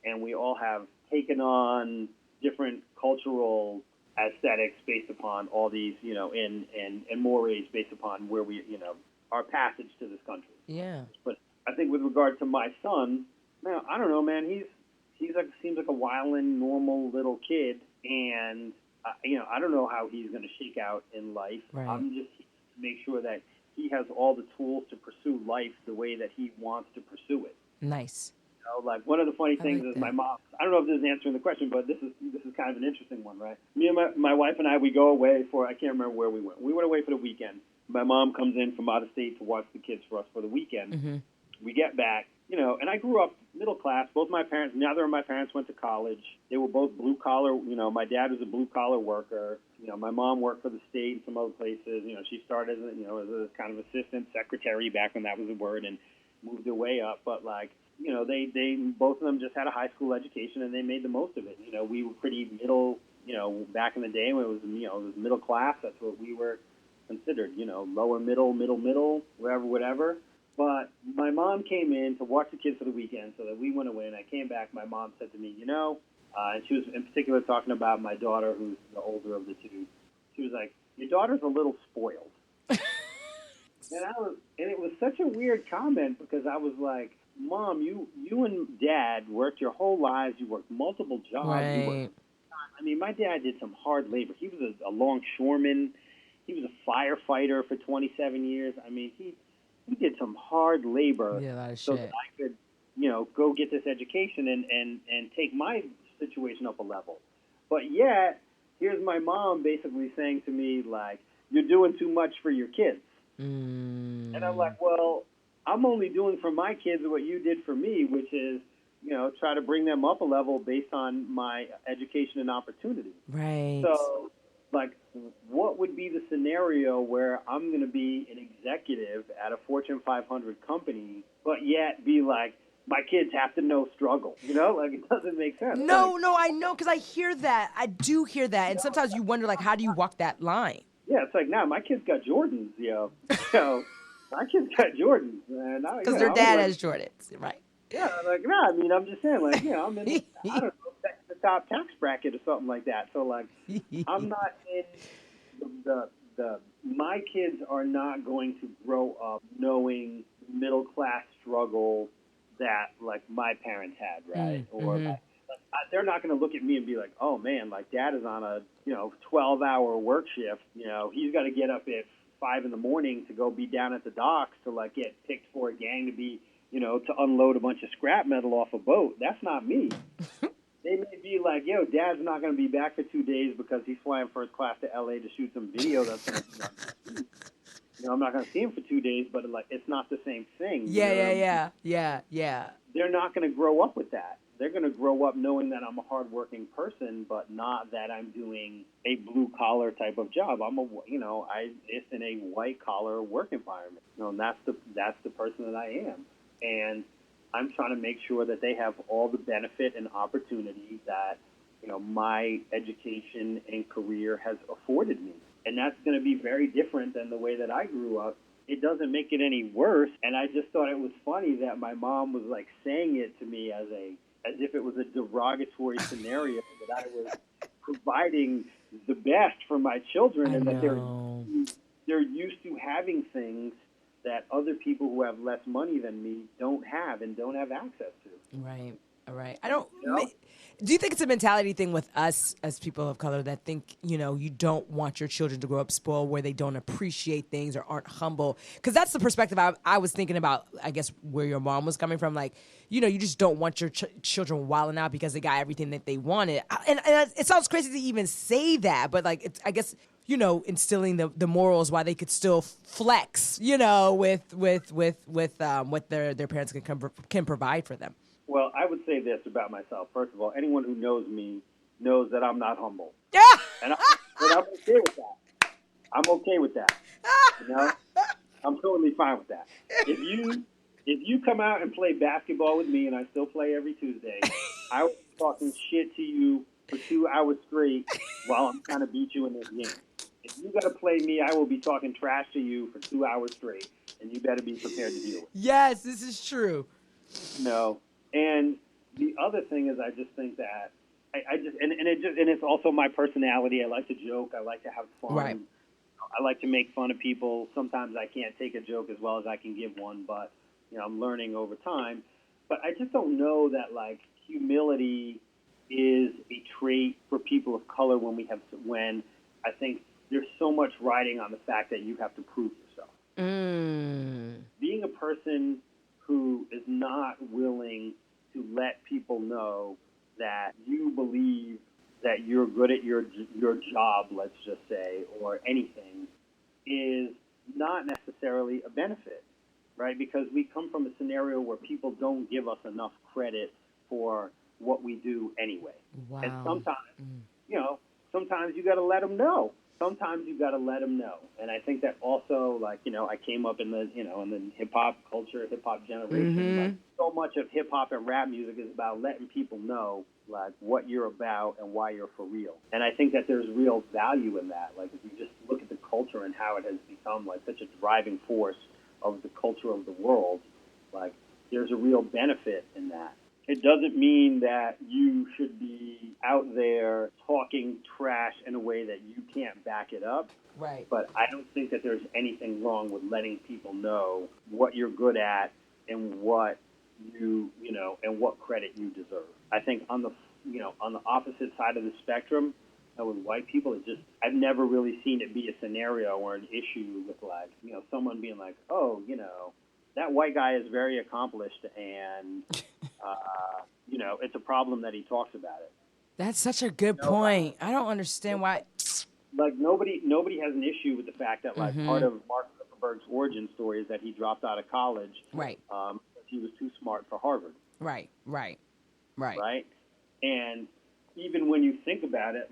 And we all have taken on different cultural aesthetics based upon all these, you know, and mores based upon where we, you know, our passage to this country. Yeah. But I think with regard to my son, man, I don't know, man. He's like, seems like a wildin', normal little kid, and you know, I don't know how he's going to shake out in life. Right. I'm just make sure that he has all the tools to pursue life the way that he wants to pursue it. Nice. You know, like, one of the funny things is my mom. I don't know if this is answering the question, but this is kind of an interesting one, right? Me and my wife and I, we go away for, I can't remember where we went. We went away for the weekend. My mom comes in from out of state to watch the kids for us for the weekend. Mm-hmm. We get back, you know, and I grew up middle class. Neither of my parents went to college. They were both blue collar. You know, my dad was a blue collar worker. You know, my mom worked for the state and some other places. You know, she started as a kind of assistant secretary back when that was a word, and moved her way up. But, like, you know, they both of them just had a high school education, and they made the most of it. You know, we were pretty middle. You know, back in the day when it was, you know, it was middle class. That's what we were considered. You know, lower middle, whatever. But my mom came in to watch the kids for the weekend, so that we went away, and I came back. My mom said to me, you know, and she was in particular talking about my daughter, who's the older of the two. she was like, your daughter's a little spoiled. And it was such a weird comment because I was like, Mom, you and Dad worked your whole lives. You worked multiple jobs. Right. I mean, my dad did some hard labor. He was a longshoreman. He was a firefighter for 27 years. I mean, he did some hard labor Yeah, a lot of so shit. that I could, go get this education and take my situation up a level. But yet, here's my mom basically saying to me, like, you're doing too much for your kids. And I'm like, well, I'm only doing for my kids what you did for me, which is, try to bring them up a level based on my education and opportunity. Right. So, like, what would be the scenario where I'm going to be an executive at a Fortune 500 company, but yet be like, my kids have to know struggle? Like, it doesn't make sense. No, I know, because I hear that. I do hear that. And sometimes you wonder, like, how do you walk that line? Yeah, it's like, my kids got Jordans, my kids got Jordans. Because their dad has Jordans, right? Yeah, like, no, I mean, I'm just saying, like, I'm in, I don't know, the top tax bracket or something like that. So, like, I'm not in my kids are not going to grow up knowing middle-class struggle that, like, my parents had, right? Or, like, they're not going to look at me and be like, oh, man, like, Dad is on a, 12-hour work shift. He's got to get up at 5 in the morning to go be down at the docks to, like, get picked for a gang to be, to unload a bunch of scrap metal off a boat. That's not me. They may be like, Dad's not going to be back for 2 days because he's flying first class to L.A. to shoot some video that's going to be I'm not going to see him for 2 days, but, like, it's not the same thing. Yeah. They're not going to grow up with that. They're going to grow up knowing that I'm a hardworking person, but not that I'm doing a blue-collar type of job. It's in a white-collar work environment. And that's the person that I am. And I'm trying to make sure that they have all the benefit and opportunity that, my education and career has afforded me. And that's going to be very different than the way that I grew up. It doesn't make it any worse. And I just thought it was funny that my mom was, like, saying it to me as if it was a derogatory scenario that I was providing the best for my children, and that they're used to having things that other people who have less money than me don't have and don't have access to. Right. Do you think it's a mentality thing with us as people of color that think, you don't want your children to grow up spoiled, where they don't appreciate things or aren't humble? Because that's the perspective I was thinking about, I guess, where your mom was coming from. Like, you just don't want your children wilding out because they got everything that they wanted. And it sounds crazy to even say that, but, like, it's, I guess, instilling the morals while they could still flex, with what their parents can provide for them. Well, I would say this about myself. First of all, anyone who knows me knows that I'm not humble. Yeah. And I'm okay with that. I'm okay with that. I'm totally fine with that. If you come out and play basketball with me, and I still play every Tuesday, I will be talking shit to you for 2 hours straight while I'm trying to beat you in this game. If you got to play me, I will be talking trash to you for 2 hours straight, and you better be prepared to deal with it. Yes, this is true. No. And the other thing is, I just think that it's also my personality. I like to joke. I like to have fun. Right. I like to make fun of people. Sometimes I can't take a joke as well as I can give one, but I'm learning over time. But I just don't know that, like, humility is a trait for people of color when I think there's so much riding on the fact that you have to prove yourself. Being a person who is not willing to let people know that you believe that you're good at your job, let's just say, or anything, is not necessarily a benefit, right? Because we come from a scenario where people don't give us enough credit for what we do anyway. Wow. And sometimes you got to let them know. And I think that also, like, I came up in the, in the hip-hop culture, hip-hop generation. Like, so much of hip-hop and rap music is about letting people know, like, what you're about and why you're for real. And I think that there's real value in that. Like, if you just look at the culture and how it has become, like, such a driving force of the culture of the world, like, there's a real benefit in that. It doesn't mean that you should be out there talking trash in a way that you can't back it up. Right. But I don't think that there's anything wrong with letting people know what you're good at and what and what credit you deserve. I think on the opposite side of the spectrum, with white people, I've never really seen it be a scenario or an issue with someone being like, oh, that white guy is very accomplished and, it's a problem that he talks about it. That's such a good point. I don't understand why. Like nobody has an issue with the fact that part of Mark Zuckerberg's origin story is that he dropped out of college. Right. He was too smart for Harvard. Right. And even when you think about it,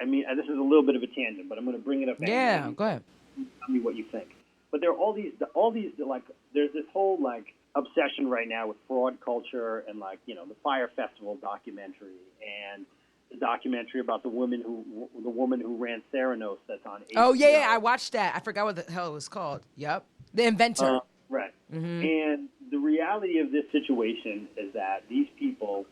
I mean, this is a little bit of a tangent, but I'm going to bring it up. Yeah, go ahead. Tell me what you think. But there are all these there's this whole obsession right now with fraud culture and the Fire Festival documentary and the documentary about the woman who ran Theranos that's on HBO. Oh yeah, I watched that. I forgot what the hell it was called. Yep, the inventor. Right. Mm-hmm. And the reality of this situation is that these people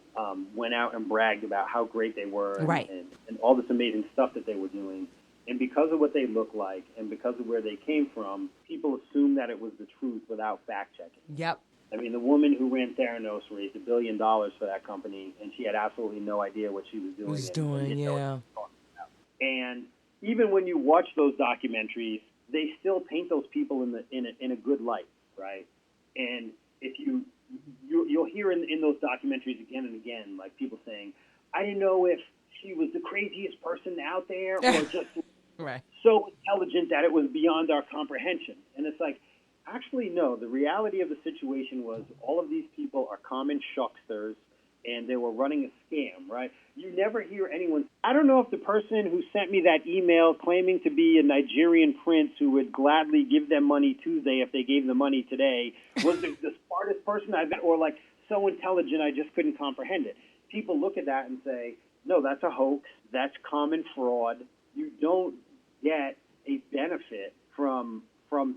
went out and bragged about how great they were and all this amazing stuff that they were doing. And because of what they look like and because of where they came from, people assumed that it was the truth without fact-checking. Yep. I mean, the woman who ran Theranos raised $1 billion for that company, and she had absolutely no idea what she was doing. Yeah. And even when you watch those documentaries, they still paint those people in a good light, right? And if you'll hear in those documentaries again and again, people saying, I didn't know if she was the craziest person out there or just right. so intelligent that it was beyond our comprehension. And it's actually, no. The reality of the situation was all of these people are common shucksters, and they were running a scam, right? You never hear anyone. I don't know if the person who sent me that email claiming to be a Nigerian prince who would gladly give them money Tuesday if they gave them money today was the smartest person I've met, or so intelligent I just couldn't comprehend it. People look at that and say, no, that's a hoax. That's common fraud. You don't get a benefit from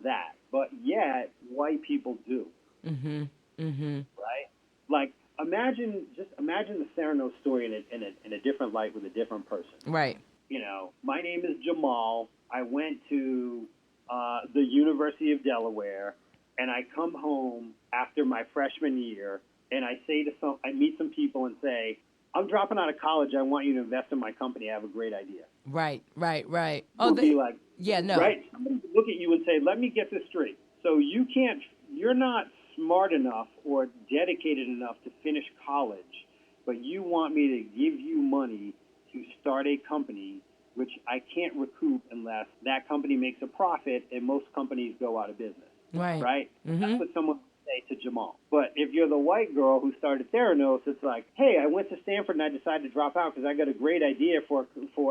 that. But yet, white people do. Mm-hmm. Mm-hmm. Right? Imagine the Theranos story in a different light with a different person. Right. My name is Jamal. I went to the University of Delaware, and I come home after my freshman year, and I meet some people and say, I'm dropping out of college. I want you to invest in my company. I have a great idea. Right. Oh, be like, yeah, no. Right? Somebody would look at you and say, let me get this straight. So you're not smart enough or dedicated enough to finish college, but you want me to give you money to start a company, which I can't recoup unless that company makes a profit, and most companies go out of business. Right? Mm-hmm. That's what someone would say to Jamal. But if you're the white girl who started Theranos, it's like, hey, I went to Stanford and I decided to drop out because I got a great idea for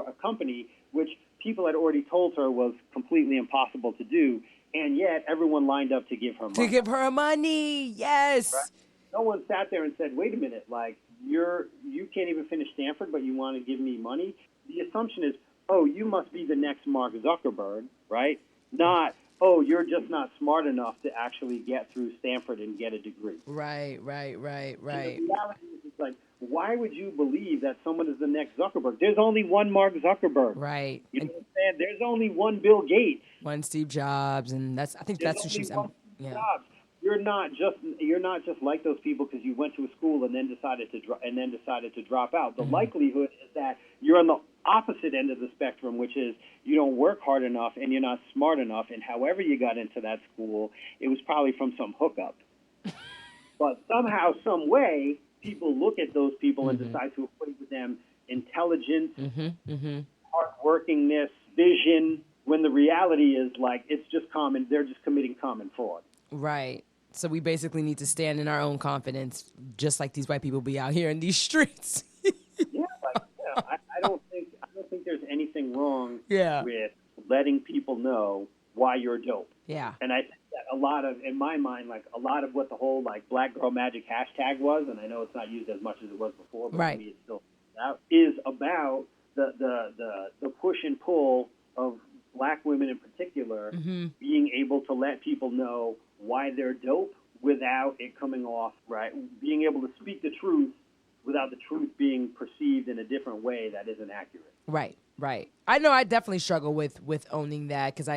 a company which people had already told her was completely impossible to do, and yet everyone lined up to give her money. To give her money, yes. Right? No one sat there and said, wait a minute, you can't even finish Stanford, but you want to give me money? The assumption is, oh, you must be the next Mark Zuckerberg, right? Not, oh, you're just not smart enough to actually get through Stanford and get a degree. Right. And the reality is, why would you believe that someone is the next Zuckerberg? There's only one Mark Zuckerberg. Right. You know what I'm saying? There's only one Bill Gates. One Steve Jobs, and I think that's what she said. Yeah. Jobs. You're not just like those people because you went to a school and then decided to drop out. The likelihood is that you're on the opposite end of the spectrum, which is you don't work hard enough and you're not smart enough, and however you got into that school, it was probably from some hookup. But somehow, some way, people look at those people and decide to equate with them intelligence, hardworkingness, vision, when the reality is it's just common. They're just committing common fraud. Right. So we basically need to stand in our own confidence, just like these white people be out here in these streets. I don't think there's anything wrong with letting people know why you're dope. Yeah. And I think that in my mind, a lot of what the whole Black Girl Magic hashtag was, and I know it's not used as much as it was before, but to me it's still out, is about the push and pull of Black women in particular being able to let people know why they're dope without it coming off, right? Being able to speak the truth without the truth being perceived in a different way that isn't accurate. Right. I know I definitely struggle with owning that because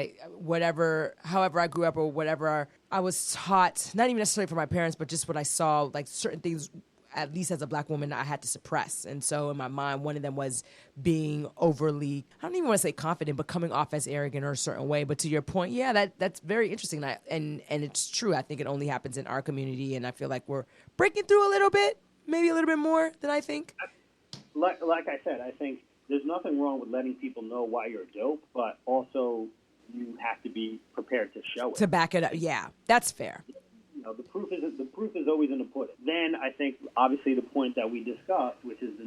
however I grew up or whatever I was taught, not even necessarily from my parents, but just what I saw, like certain things, at least as a black woman, I had to suppress. And so in my mind, one of them was being overly, I don't even want to say confident, but coming off as arrogant or a certain way. But to your point, yeah, that's very interesting. And it's true. I think it only happens in our community. And I feel like we're breaking through a little bit, maybe a little bit more than I think. Like I said, I think there's nothing wrong with letting people know why you're dope, but also you have to be prepared to show it. To back it up. Yeah, that's fair. The proof is always in the pudding. Then I think obviously the point that we discussed, which is the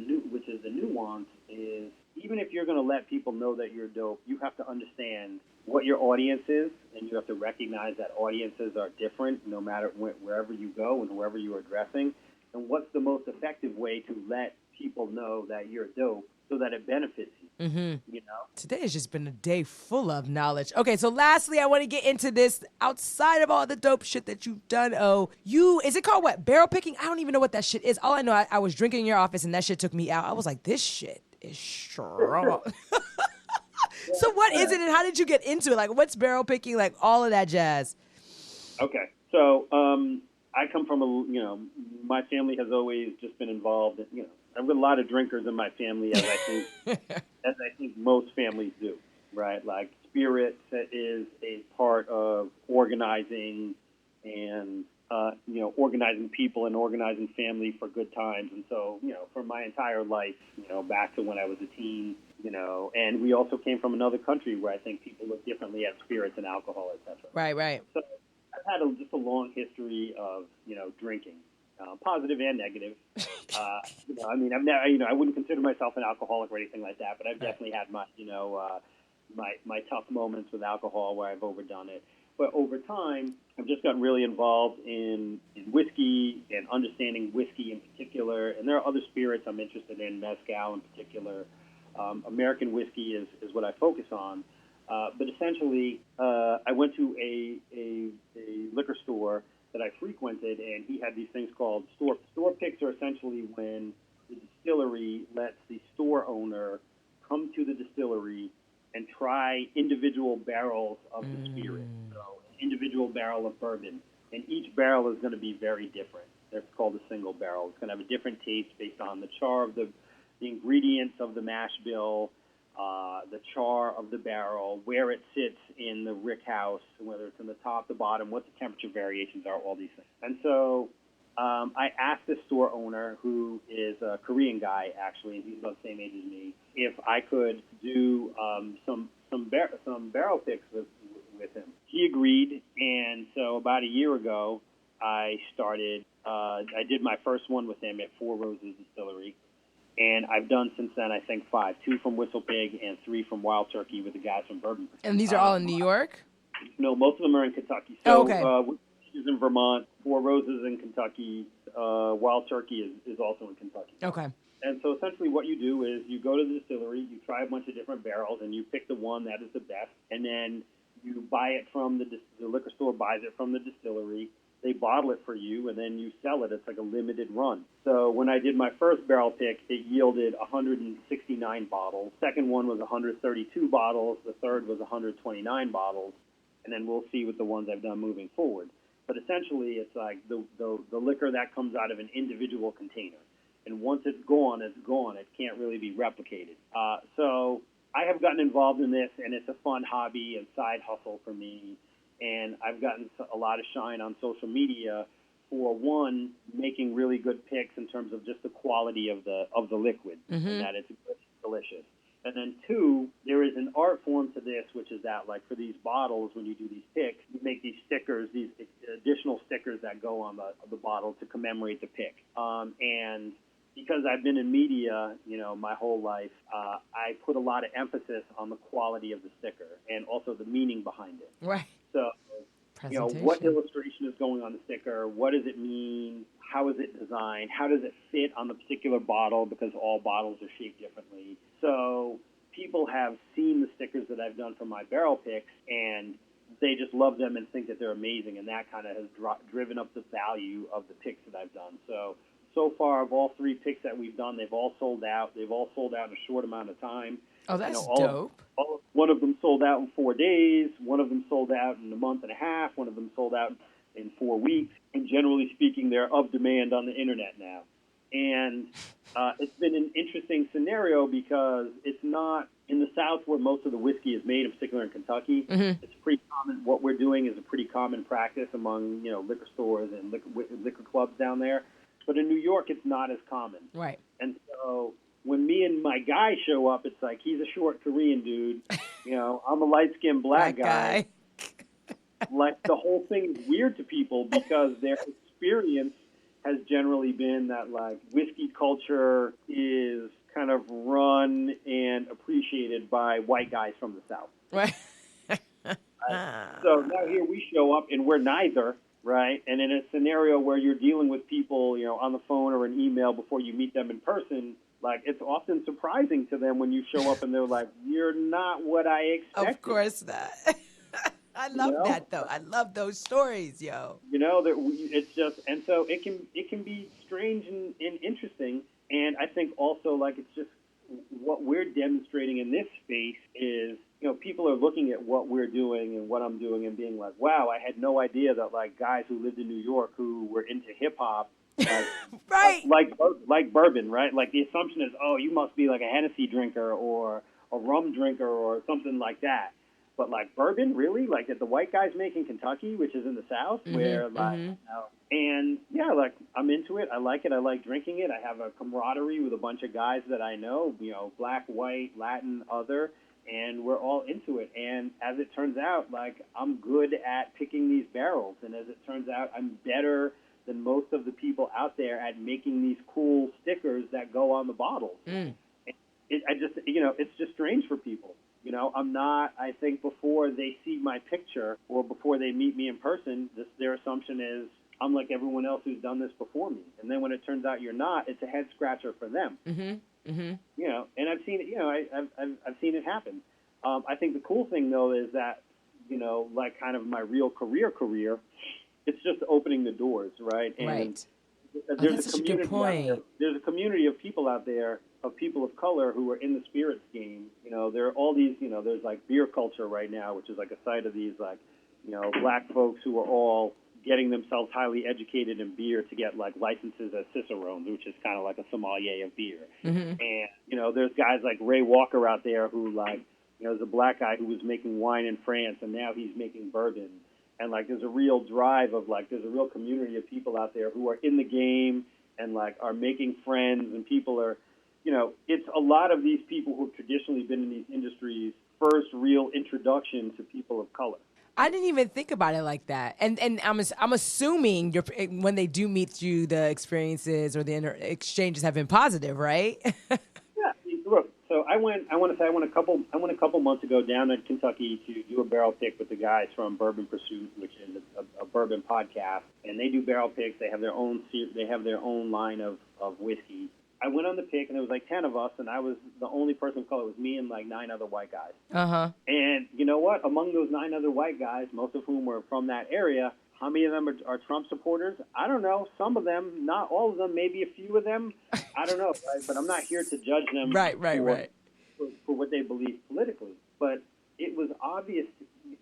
nuance, is even if you're going to let people know that you're dope, you have to understand what your audience is, and you have to recognize that audiences are different no matter wherever you go and whoever you're addressing. And what's the most effective way to let people know that you're dope so that it benefits you? Mm-hmm. Today has just been a day full of knowledge. Okay, so lastly, I want to get into this outside of all the dope shit that you've done. Is it called what? Barrel picking? I don't even know what that shit is. All I know, I was drinking in your office and that shit took me out. I was like, this shit is strong. So what is it and how did you get into it? Like, what's barrel picking? Like, all of that jazz. Okay, so I come from my family has always just been involved in, I've got a lot of drinkers in my family, as I think most families do, right? Like spirit is a part of organizing and organizing people and organizing family for good times. And so, for my entire life, back to when I was a teen, and we also came from another country where I think people look differently at spirits and alcohol, et cetera. Right. So I've had just a long history of, drinking. Positive and negative. I've never, I wouldn't consider myself an alcoholic or anything like that, but I've definitely had my, my tough moments with alcohol where I've overdone it. But over time, I've just gotten really involved in whiskey and understanding whiskey in particular. And there are other spirits I'm interested in, mezcal in particular. American whiskey is what I focus on. But essentially, I went to a liquor store that I frequented, and he had these things called store picks are essentially when the distillery lets the store owner come to the distillery and try individual barrels of the spirit. So an individual barrel of bourbon, and each barrel is going to be very different. That's called a single barrel. It's going to have a different taste based on the char of the ingredients of the mash bill, the char of the barrel, where it sits in the rick house, whether it's in the top, the bottom, what the temperature variations are, all these things. And so I asked the store owner, who is a Korean guy, actually, and he's about the same age as me, if I could do some barrel picks with him. He agreed, and so about a year ago, I did my first one with him at Four Roses Distillery. And I've done since then, I think 5, 2 from Whistle Pig and 3 from Wild Turkey with the guys from Bourbon. And these are all in New York? No, most of them are in Kentucky. So, okay. Whistle Pig is in Vermont, Four Roses in Kentucky, Wild Turkey is also in Kentucky. Okay. And so essentially what you do is you go to the distillery, you try a bunch of different barrels, and you pick the one that is the best, and then you buy it from the liquor store buys it from the distillery. They bottle it for you, and then you sell it. It's like a limited run. So when I did my first barrel pick, it yielded 169 bottles. Second one was 132 bottles. The third was 129 bottles. And then we'll see with the ones I've done moving forward. But essentially, it's like the liquor that comes out of an individual container. And once it's gone, it's gone. It can't really be replicated. So I have gotten involved in this, and it's a fun hobby and side hustle for me. And I've gotten a lot of shine on social media for, one, making really good picks in terms of just the quality of the liquid, and that it's delicious. And then 2, there is an art form to this, which is that, like, for these bottles, when you do these picks, you make these stickers, these additional stickers that go on the bottle to commemorate the pick. And because I've been in media, my whole life, I put a lot of emphasis on the quality of the sticker and also the meaning behind it. Right. So, what illustration is going on the sticker? What does it mean? How is it designed? How does it fit on the particular bottle? Because all bottles are shaped differently. So people have seen the stickers that I've done for my barrel picks, and they just love them and think that they're amazing, and that kind of has driven up the value of the picks that I've done. So far, of all 3 picks that we've done, they've all sold out. They've all sold out in a short amount of time. Oh, that's dope. One of them sold out in 4 days. One of them sold out in a month and a half. One of them sold out in 4 weeks. And generally speaking, they're of demand on the internet now. And it's been an interesting scenario because it's not in the South where most of the whiskey is made, in particular in Kentucky. Mm-hmm. It's pretty common. What we're doing is a pretty common practice among liquor stores and liquor clubs down there. But in New York, it's not as common. Right. And so when me and my guy show up, it's like he's a short Korean dude. I'm a light-skinned black guy. Like, the whole thing is weird to people because their experience has generally been that, like, whiskey culture is kind of run and appreciated by white guys from the South. Right. So now here we show up, and we're neither. Right, and in a scenario where you're dealing with people, on the phone or an email before you meet them in person, like, it's often surprising to them when you show up and they're like, "You're not what I expected." Of course not. I love that though. I love those stories, yo. It's just, and so it can be strange and interesting, and I think also, like, it's just what we're demonstrating in this space is, people are looking at what we're doing and what I'm doing and being like, wow, I had no idea that, like, guys who lived in New York who were into hip hop, right, like bourbon, right? Like, the assumption is, oh, you must be like a Hennessy drinker or a rum drinker or something like that. But, like, bourbon, really? Like, that the white guys make in Kentucky, which is in the South, where, like, and, yeah, like, I'm into it. I like it. I like drinking it. I have a camaraderie with a bunch of guys that I know, black, white, Latin, other, and we're all into it. And as it turns out, like, I'm good at picking these barrels. And as it turns out, I'm better than most of the people out there at making these cool stickers that go on the bottles. It's just strange for people. I'm not, I think before they see my picture or before they meet me in person, their assumption is I'm like everyone else who's done this before me. And then when it turns out you're not, it's a head scratcher for them. Mm-hmm. Mm-hmm. And I've seen it, I've seen it happen. I think the cool thing, though, is that, like kind of my real career, it's just opening the doors, right? And right. There's that's a good point. There's a community of people out there, of people of color who are in the spirits game. There are all these, there's like beer culture right now, which is like a site of these like, black folks who are all getting themselves highly educated in beer to get like licenses as cicerones, which is kind of like a sommelier of beer. Mm-hmm. And, there's guys like Ray Walker out there who like, there's a black guy who was making wine in France and now he's making bourbon. And like, there's a real drive of like, there's a real community of people out there who are in the game and like are making friends, and people are, it's a lot of these people who've traditionally been in these industries' first real introduction to people of color. I didn't even think about it like that. And I'm assuming when they do meet you, the experiences or the exchanges have been positive, right? Yeah. Look, so I went a couple months ago down in Kentucky to do a barrel pick with the guys from Bourbon Pursuit, which is a bourbon podcast, and they do barrel picks. They have their own line of whiskey. I went on the pick, and there was like 10 of us, and I was the only person of color. It was me and like 9 other white guys. Uh-huh. And you know what? Among those 9 other white guys, most of whom were from that area, how many of them are Trump supporters? I don't know. Some of them, not all of them, maybe a few of them. I don't know, right? But I'm not here to judge them for what they believe politically. But it was obvious.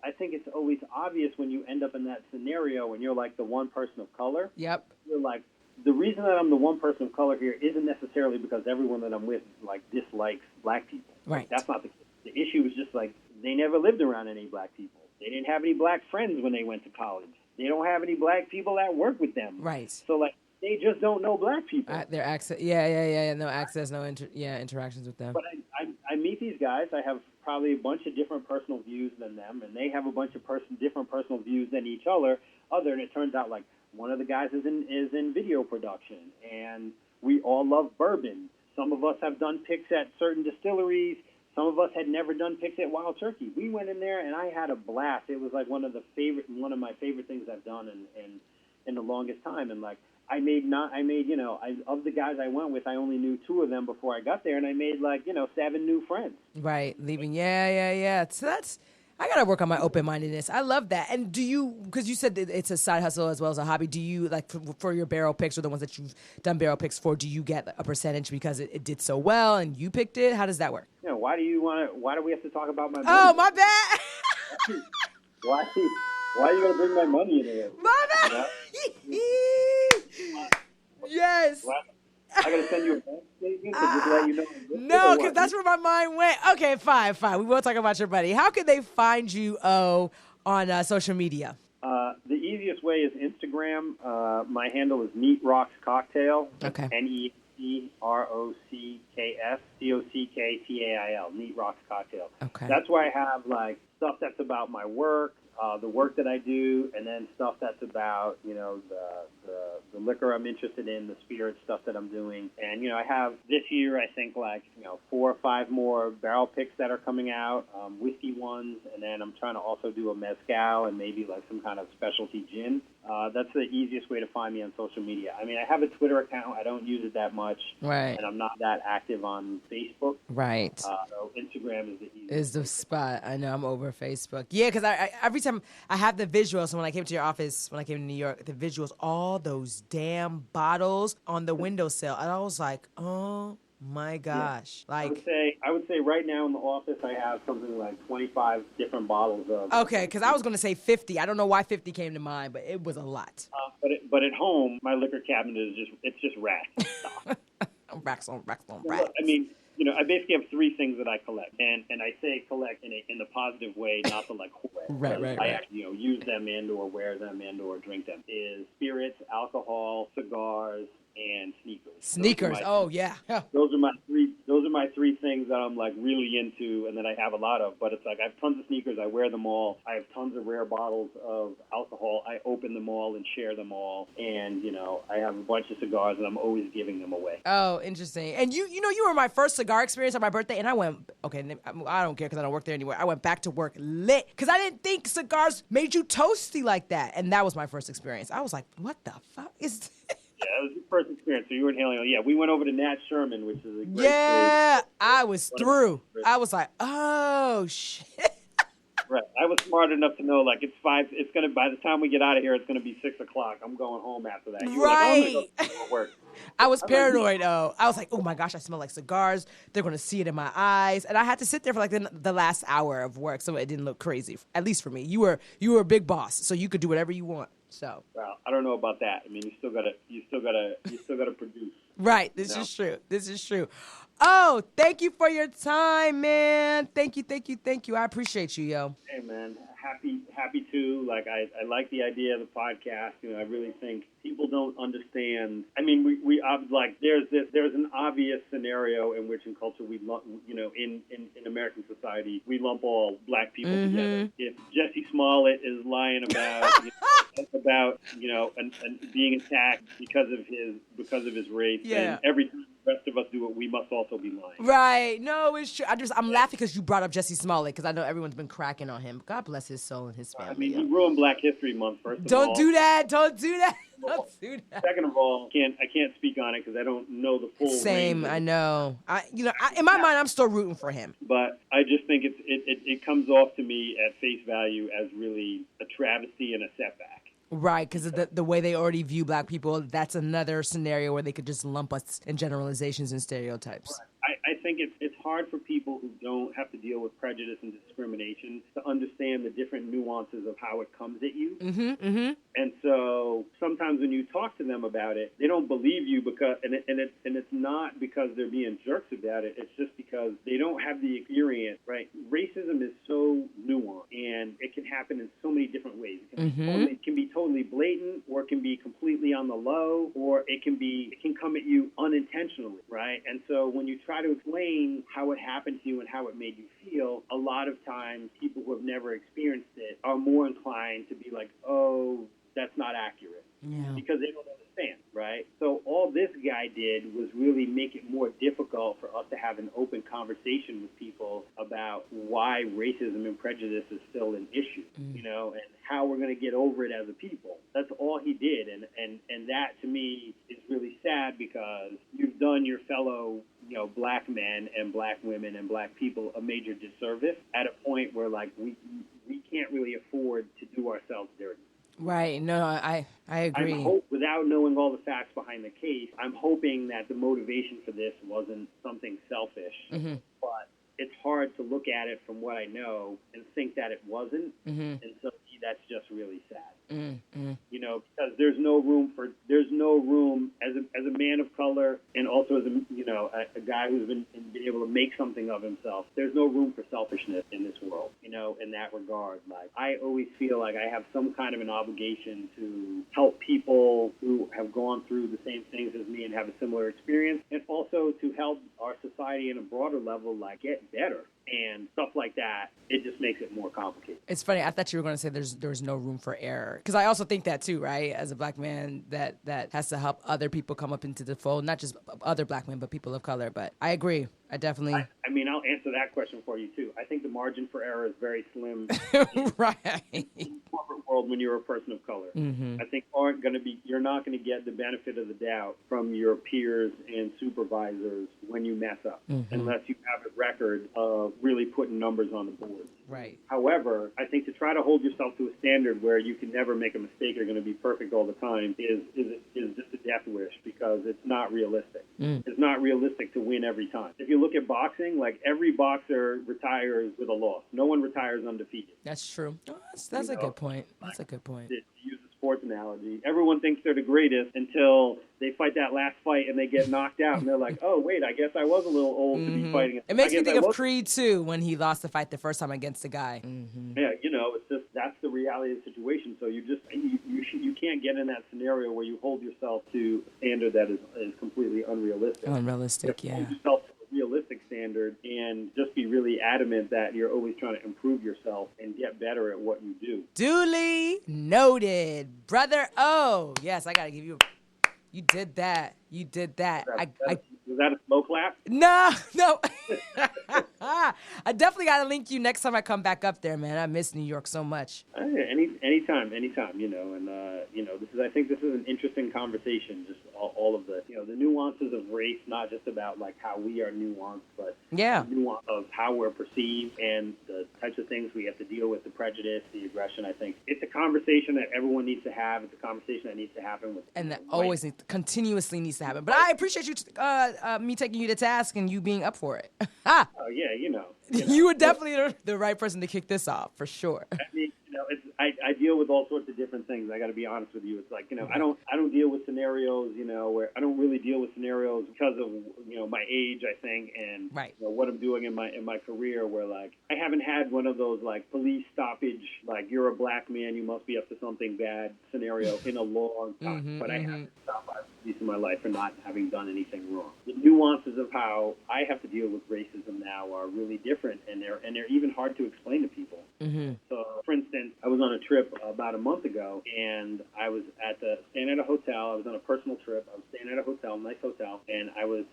I think it's always obvious when you end up in that scenario when you're like the one person of color. Yep. You're like, the reason that I'm the one person of color here isn't necessarily because everyone that I'm with like dislikes black people. Right. Like, that's not the case. The issue is just like they never lived around any black people. They didn't have any black friends when they went to college. They don't have any black people that work with them. Right. So like they just don't know black people. Their access, no access, no interactions with them. But I meet these guys. I have probably a bunch of different personal views than them, and they have a bunch of different personal views than each other. And it turns out like one of the guys is in video production, and we all love bourbon. Some of us have done picks at certain distilleries. Some of us had never done picks at Wild Turkey. We went in there, and I had a blast. It was like one of my favorite things I've done in the longest time. And like of the guys I went with, I only knew 2 of them before I got there, and I made 7 new friends. Right, leaving. Yeah. So I gotta work on my open-mindedness. I love that. And do you, because you said that it's a side hustle as well as a hobby, do you, like, for your barrel picks or the ones that you've done barrel picks for, do you get a percentage because it did so well and you picked it? How does that work? Yeah, why do we have to talk about my money? Oh, my bad. why are you going to bring my money into it? My bad. Yes. I got to send you a bank statement to just let you know. No, because that's where my mind went. Okay, fine. We won't talk about your money. How can they find you, on social media? The easiest way is Instagram. My handle is Neat Rocks Cocktail. Okay. NEATROCKSCOCKTAIL. Neat Rocks Cocktail. Okay. That's where I have like stuff that's about my work, the work that I do, and then stuff that's about, the liquor I'm interested in, the spirit stuff that I'm doing. And, I have this year, I think, 4 or 5 more barrel picks that are coming out, whiskey ones, and then I'm trying to also do a mezcal and maybe like some kind of specialty gin. That's the easiest way to find me on social media. I mean, I have a Twitter account. I don't use it that much. Right. And I'm not that active on Facebook. Right. So Instagram is the easiest. Is the spot. I know, I'm over Facebook. Yeah, because I every time I have the visuals, so when I came to your office, when I came to New York, the visuals, all those damn bottles on the windowsill. And I was like, oh my gosh. Yeah. Like, I would say right now in the office I have something like 25 different bottles of. Okay, because I was going to say 50. I don't know why 50 came to mind, but it was a lot. But at home, my liquor cabinet is just racks. Racks on racks. I mean, I basically have 3 things that I collect, and I say collect in a positive way, not to like hoard. Right. I actually use them and or wear them and or drink them. Is spirits, alcohol, cigars, and sneakers. Sneakers. Oh yeah. Those are my 3 things that I'm like really into, and that I have a lot of. But it's like I have tons of sneakers. I wear them all. I have tons of rare bottles of alcohol. I open them all and share them all. And I have a bunch of cigars, and I'm always giving them away. Oh, interesting. And you were my first cigar experience on my birthday, and I went, okay, I don't care because I don't work there anymore. I went back to work lit because I didn't think cigars made you toasty like that, and that was my first experience. I was like, what the fuck is this? Yeah, that was your first experience. So you were inhaling. Yeah, we went over to Nat Sherman, which is a great place. I was through. I was like, oh, shit. Right. I was smart enough to know, like, it's 5. It's going to, by the time we get out of here, it's going to be 6 o'clock. I'm going home after that. You right. Were like, oh, I'm going to go work. I was paranoid, though. I was like, oh, my gosh, I smell like cigars. They're going to see it in my eyes. And I had to sit there for, like, the last hour of work so it didn't look crazy, at least for me. You were a big boss, so you could do whatever you want. So. Well, I don't know about that. I mean, you still gotta produce. Right. This is true. Oh, thank you for your time, man. Thank you. I appreciate you, yo. Hey, man. Happy to. Like, I like the idea of the podcast. I really think people don't understand. I mean, we like there's an obvious scenario in which in culture we lump, in American society we lump all black people together. If Jesse Smollett is lying about and being attacked because of his race, and every time the rest of us do it, we must also be lying. Right. No, it's true. I'm laughing because you brought up Jesse Smollett because I know everyone's been cracking on him. God bless his soul and his family. I mean, he ruined Black History Month, first of all. Don't do that. Second of all, I can't speak on it because I don't know the full Same, I know. In my mind, I'm still rooting for him. But I just think it comes off to me at face value as really a travesty and a setback. Right, because of the way they already view black people, that's another scenario where they could just lump us in generalizations and stereotypes. I think it's hard for people who don't have to deal with prejudice and discrimination to understand the different nuances of how it comes at you. And so sometimes when you talk to them about it, they don't believe you because it's not because they're being jerks about it. It's just because they don't have the experience, right? Racism is so nuanced, and it can happen in so many different ways. It can be totally blatant, or it can be completely on the low, or it can come at you unintentionally, right? And so when you try to explain how it happened to you and how it made you feel, a lot of times people who have never experienced it are more inclined to be like, oh, that's not accurate. Yeah. Because they don't understand, right? So all this guy did was really make it more difficult for us to have an open conversation with people about why racism and prejudice is still an issue, and how we're going to get over it as a people. That's all he did, and that to me is really sad because you've done your fellow black men and black women and black people a major disservice at a point where like can't really afford to do ourselves dirty. Right. No, I agree. Without knowing all the facts behind the case, I'm hoping that the motivation for this wasn't something selfish, but it's hard to look at it from what I know and think that it wasn't, and so that's just really sad. You know, because there's no room as a man of color, and also as a guy who's been able to make something of himself. There's no room for selfishness in this world. You know, in that regard, like I always feel like I have some kind of an obligation to help people who have gone through the same things as me and have a similar experience, and also to help our society in a broader level, like get better. And stuff like that, it just makes it more complicated. It's funny. I thought you were going to say there's no room for error, because I also think that too, right? As a black man, that has to help other people come up into the fold, not just other black men, but people of color. But I agree. I definitely. I mean, I'll answer that question for you too. I think the margin for error is very slim. Right. In the corporate world, when you're a person of color, I think you're not going to get the benefit of the doubt from your peers and supervisors when you mess up, unless you have a record of really putting numbers on the board. Right. However, I think to try to hold yourself to a standard where you can never make a mistake, you're going to be perfect all the time, is just a death wish, because it's not realistic. It's not realistic to win every time. If you look at boxing, like every boxer retires with a loss. No one retires undefeated. That's true. Oh, that's a good point. That's a good point. To use a sports analogy, everyone thinks they're the greatest until they fight that last fight and they get knocked out, and they're like, oh, wait, I guess I was a little old to be fighting. It makes me think of Creed, too, when he lost the fight the first time against a guy. Yeah, it's just, that's the reality of the situation. So you can't get in that scenario where you hold yourself to a standard that is completely unrealistic. Unrealistic, yeah. Hold yourself to a realistic standard and just be really adamant that you're always trying to improve yourself and get better at what you do. Duly noted. Brother O. Yes, I got to give you You did that. You did that. Was that a slow clap? No. I definitely got to link you next time I come back up there, man. I miss New York so much. Anytime, I think this is an interesting conversation, just all of the nuances of race, not just about like how we are nuanced, but the nuance of how we're perceived and the types of things we have to deal with, the prejudice, the aggression. I think it's a conversation that everyone needs to have. It's a conversation that needs to happen and that always continuously needs to happen. But I appreciate you, me taking you to task and you being up for it. Oh yeah, You were definitely the right person to kick this off, for sure. I mean, I deal with all sorts of different things. I got to be honest with you. It's like, I don't deal with scenarios, where I don't really deal with scenarios because of, my age, I think, and what I'm doing in my career, where like I haven't had one of those like police stoppage, like you're a black man, you must be up to something bad scenario in a long time. But I haven't stopped by police in my life for not having done anything wrong. The nuances of how I have to deal with racism now are really different, and they're even hard to explain to people. So, for instance, I was on a trip about a month ago, and I was staying at a hotel. I was on a personal trip. I was staying at a hotel, nice hotel, and I was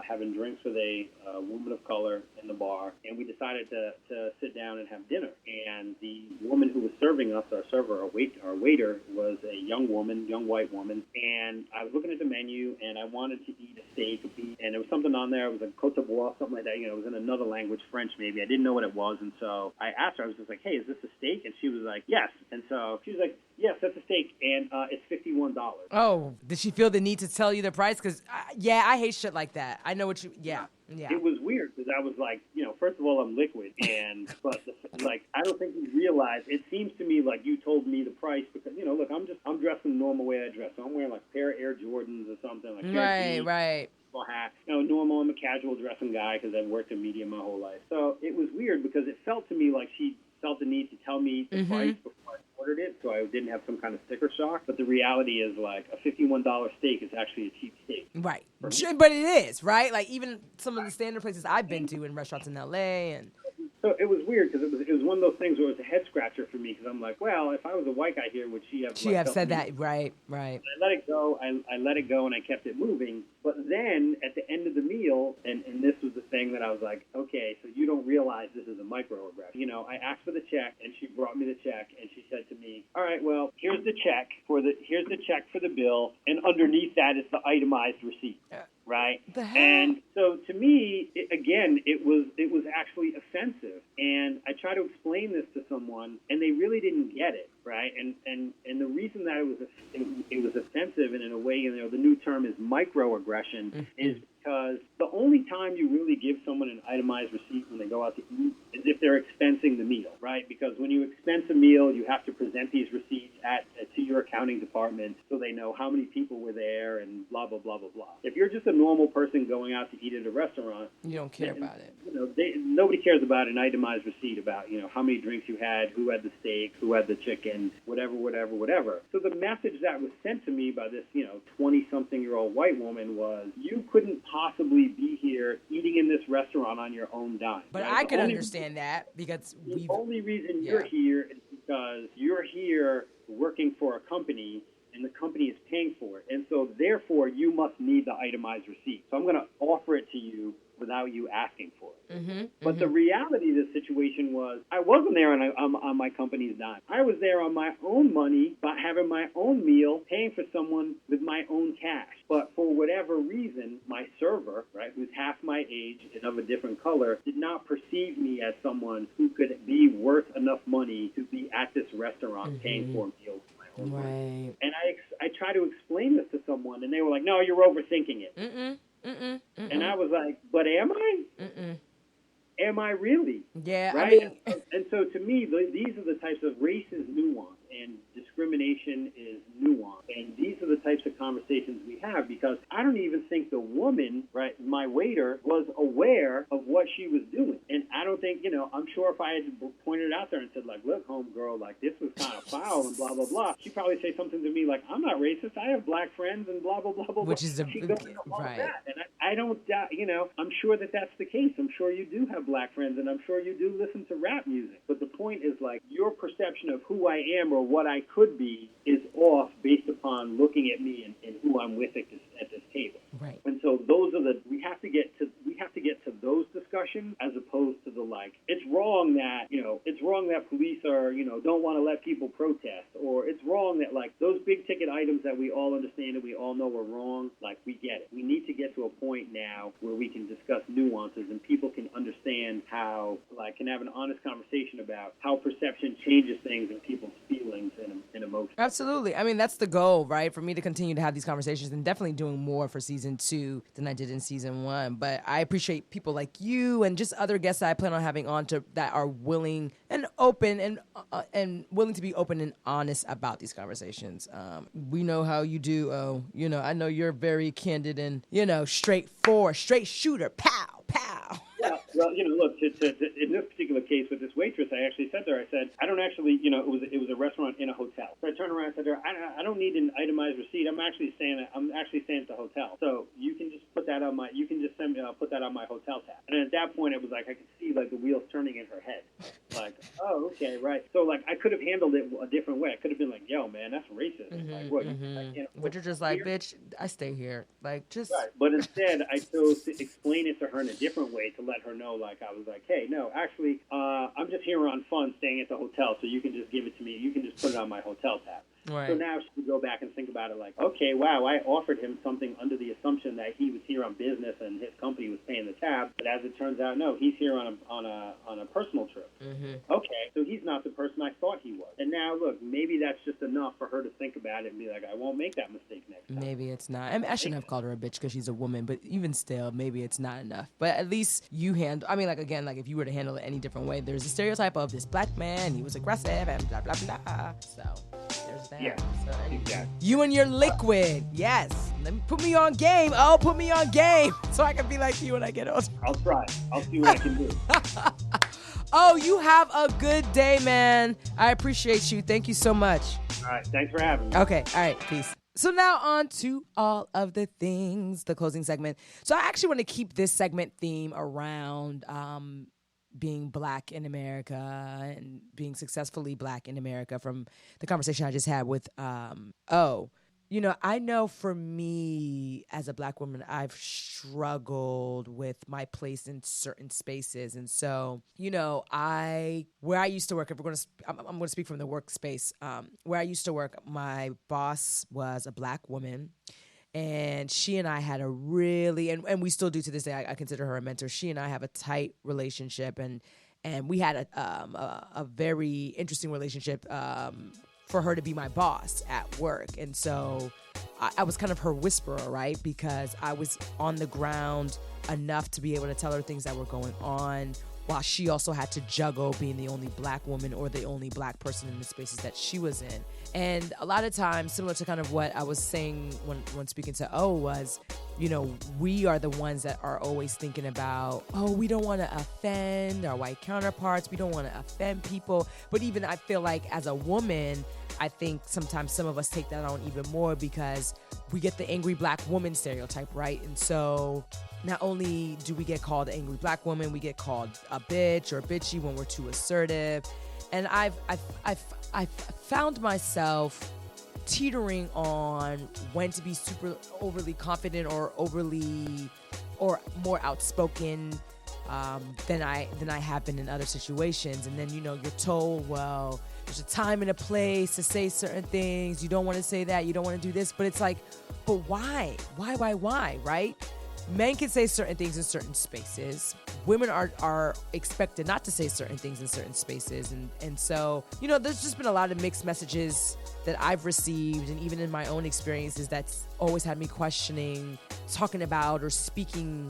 having drinks with a woman of color in the bar, and we decided to sit down and have dinner. And the woman who was serving us, our server, our waiter, was a young white woman, and I was looking at the menu, and I wanted to eat a steak, and there was something on there. It was a Côte d'Ivoire, something like that. It was in another language, French maybe. I didn't know what it was, and so I asked her. I was just like, hey, is this a steak? And she was like, yes. And so she was like, yes, that's a steak, and it's $51. Oh, did she feel the need to tell you the price? Because, I hate shit like that. I know what you, yeah. It was weird because I was like, first of all, I'm liquid, but I don't think you realize. It seems to me like you told me the price because look, I'm dressed in the normal way I dress, so I'm wearing like a pair of Air Jordans or something like right. Hat. Normal. I'm a casual dressing guy because I've worked in media my whole life. So it was weird because it felt to me like she felt the need to tell me the price before I ordered it, so I didn't have some kind of sticker shock. But the reality is, like, a $51 steak is actually a cheap steak. Right. But it is, right? Like, even some of the standard places I've been to in restaurants in L.A. and... So it was weird because it was one of those things where it was a head scratcher for me because I'm like, well, if I was a white guy here, would she have? She have said that, right? I let it go. I let it go and I kept it moving. But then at the end of the meal, and this was the thing that I was like, okay, so you don't realize this is a microaggression. I asked for the check and she brought me the check and she said to me, all right, well, here's the check for the bill, and underneath that is the itemized receipt. right? The hell? And so to me, it was actually offensive. And I try to explain this to someone, and they really didn't get it, right? And the reason that it was offensive, and in a way, the new term is microaggression, is because the only time you really give someone an itemized receipt when they go out to eat is if they're expensing the meal, right? Because when you expense a meal, you have to present these receipts to your accounting department so they know how many people were there and blah, blah, blah, blah, blah. If you're just a normal person going out to eat at a restaurant, you don't care about it. Nobody cares about an itemized receipt about, how many drinks you had, who had the steak, who had the chicken, whatever. So the message that was sent to me by this, 20-something-year-old white woman was, you couldn't possibly be here eating in this restaurant on your own dime. But right? I can understand that because the only reason you're here is because you're here working for a company and the company is paying for it. And so therefore you must need the itemized receipt. So I'm going to offer it to you without you asking for it. But the reality of the situation was I wasn't there on my company's dime. I was there on my own money, by having my own meal, paying for someone with my own cash. But for whatever reason, my server, right, who's half my age and of a different color, did not perceive me as someone who could be worth enough money to be at this restaurant paying for a meal. Right. And I try to explain this to someone, and they were like, no, you're overthinking it. And I was like, but am I? Am I really? Yeah, right? I mean... And so to me, these are the types of race is nuance and discrimination is nuance. And these are the types of conversations we have because I don't even think the woman, right, my waiter, was aware of what she was doing. And I don't think, I'm sure if I had pointed it out there and said, like, look, homegirl, like, this was kind of foul and blah, blah, blah, she'd probably say something to me like, I'm not racist. I have black friends and blah, blah, blah, blah. Which is right. And I don't, I'm sure that that's the case. I'm sure you do have black friends, and I'm sure you do listen to rap music. But the point is, like, your perception of who I am or what I could be is off based upon looking at me and who I'm with at this table. Right. And so we have to get to those discussions as opposed to the, like, it's wrong that police are, don't want to let people protest, or it's wrong that, like, those big ticket items that we all understand and we all know are wrong, like, we get it. We need to get to a point now where we can discuss nuances and people can understand how, like, can have an honest conversation about how perception changes things and people's feelings and emotions. Absolutely. I mean, that's the goal, right? For me to continue to have these conversations and definitely doing more for season 2 than I did in season 1. But I appreciate people like you and just other guests that I plan on having on that are willing and open and willing to be open and honest about these conversations. We know how you do. I know you're very candid and, straightforward, straight shooter, pow, pow. Yeah, well, look, to in this particular case with this waitress, I actually said to her, I said, I don't actually, it was a restaurant in a hotel. So I turned around and said to her, I don't need an itemized receipt. I'm actually staying at the hotel. So you can just put that on put that on my hotel tab. And at that point, it was like I could see like the wheels turning in her head. Like, oh, okay, right. So like I could have handled it a different way. I could have been like, yo, man, that's racist. Like, what? But you're just like, bitch, I stay here. Like, just. Right. But instead, I chose to explain it to her in a different way to let her know, like, I was like, hey, no, actually, I'm just here on fun staying at the hotel, so you can just give it to me. You can just put it on my hotel tab. Right. So now she can go back and think about it like, okay, wow, I offered him something under the assumption that he was here on business and his company was paying the tab. But as it turns out, no, he's here on a personal trip. Okay, so he's not the person I thought he was. And now, look, maybe that's just enough for her to think about it and be like, I won't make that mistake next time. Maybe it's not. I shouldn't have called her a bitch because she's a woman, but even still, maybe it's not enough. But at least you handle, if you were to handle it any different way, there's a stereotype of this black man, he was aggressive and blah, blah, blah. So there's that. Yeah, so, exactly. You and your liquid. Yes. Put me on game. Oh, put me on game so I can be like you when I get older. I'll try. I'll see what I can do. Oh, you have a good day, man. I appreciate you. Thank you so much. All right. Thanks for having me. Okay. All right. Peace. So now on to all of the things, the closing segment. So I actually want to keep this segment theme around being black in America and being successfully black in America from the conversation I just had with I know for me as a black woman, I've struggled with my place in certain spaces. And so, where I used to work, I'm going to speak from the workspace, where I used to work, my boss was a black woman. And she and I had a really, and we still do to this day, I consider her a mentor. She and I have a tight relationship, and we had a very interesting relationship for her to be my boss at work. And so I was kind of her whisperer, right? Because I was on the ground enough to be able to tell her things that were going on, while she also had to juggle being the only Black woman or the only Black person in the spaces that she was in. And a lot of times, similar to kind of what I was saying when speaking to O, was, you know, we are the ones that are always thinking about, oh, we don't want to offend our white counterparts. We don't want to offend people. But even I feel like as a woman, I think sometimes some of us take that on even more because we get the angry Black woman stereotype, right? And so not only do we get called angry Black woman, we get called a bitch or bitchy when we're too assertive. And I've found myself teetering on when to be super overly confident or more outspoken than I have been in other situations. And then, you know, you're told, well, there's a time and a place to say certain things. You don't want to say that. You don't want to do this. But it's like, but why? Why, right? Men can say certain things in certain spaces. Women are expected not to say certain things in certain spaces. And so, you know, there's just been a lot of mixed messages that I've received, and even in my own experiences, that's always had me questioning, talking about or speaking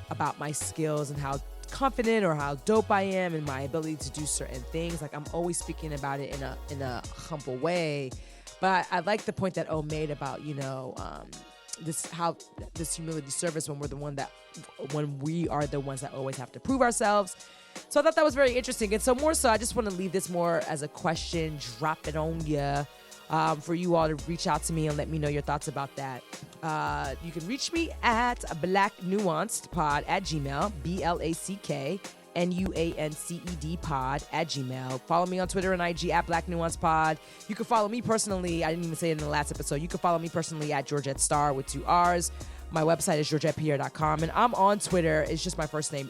about my skills and how confident or how dope I am and my ability to do certain things. Like, I'm always speaking about it in a humble way. But I like the point that O made about, you know, this humility service when we are the ones that always have to prove ourselves. So I thought that was very interesting. And so more so, I just want to leave this more as a question, drop it on ya, for you all to reach out to me and let me know your thoughts about that. You can reach me at blacknuancedpod@gmail, BLACKNUANCED @gmail. Follow me on Twitter and IG at blacknuancedpod. You can follow me personally. I didn't even say it in the last episode. You can follow me personally at Georgette Star with 2 R's. My website is georgettepierre.com, and I'm on Twitter. It's just my first name,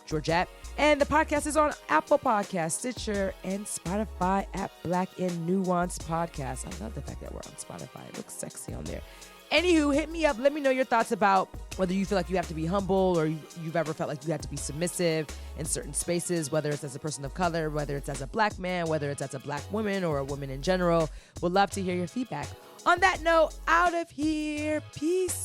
Georgette. And the podcast is on Apple Podcasts, Stitcher, and Spotify at Black and Nuanced Podcast. I love the fact that we're on Spotify. It looks sexy on there. Anywho, hit me up. Let me know your thoughts about whether you feel like you have to be humble or you've ever felt like you have to be submissive in certain spaces, whether it's as a person of color, whether it's as a Black man, whether it's as a Black woman or a woman in general. Would love to hear your feedback. On that note, out of here. Peace.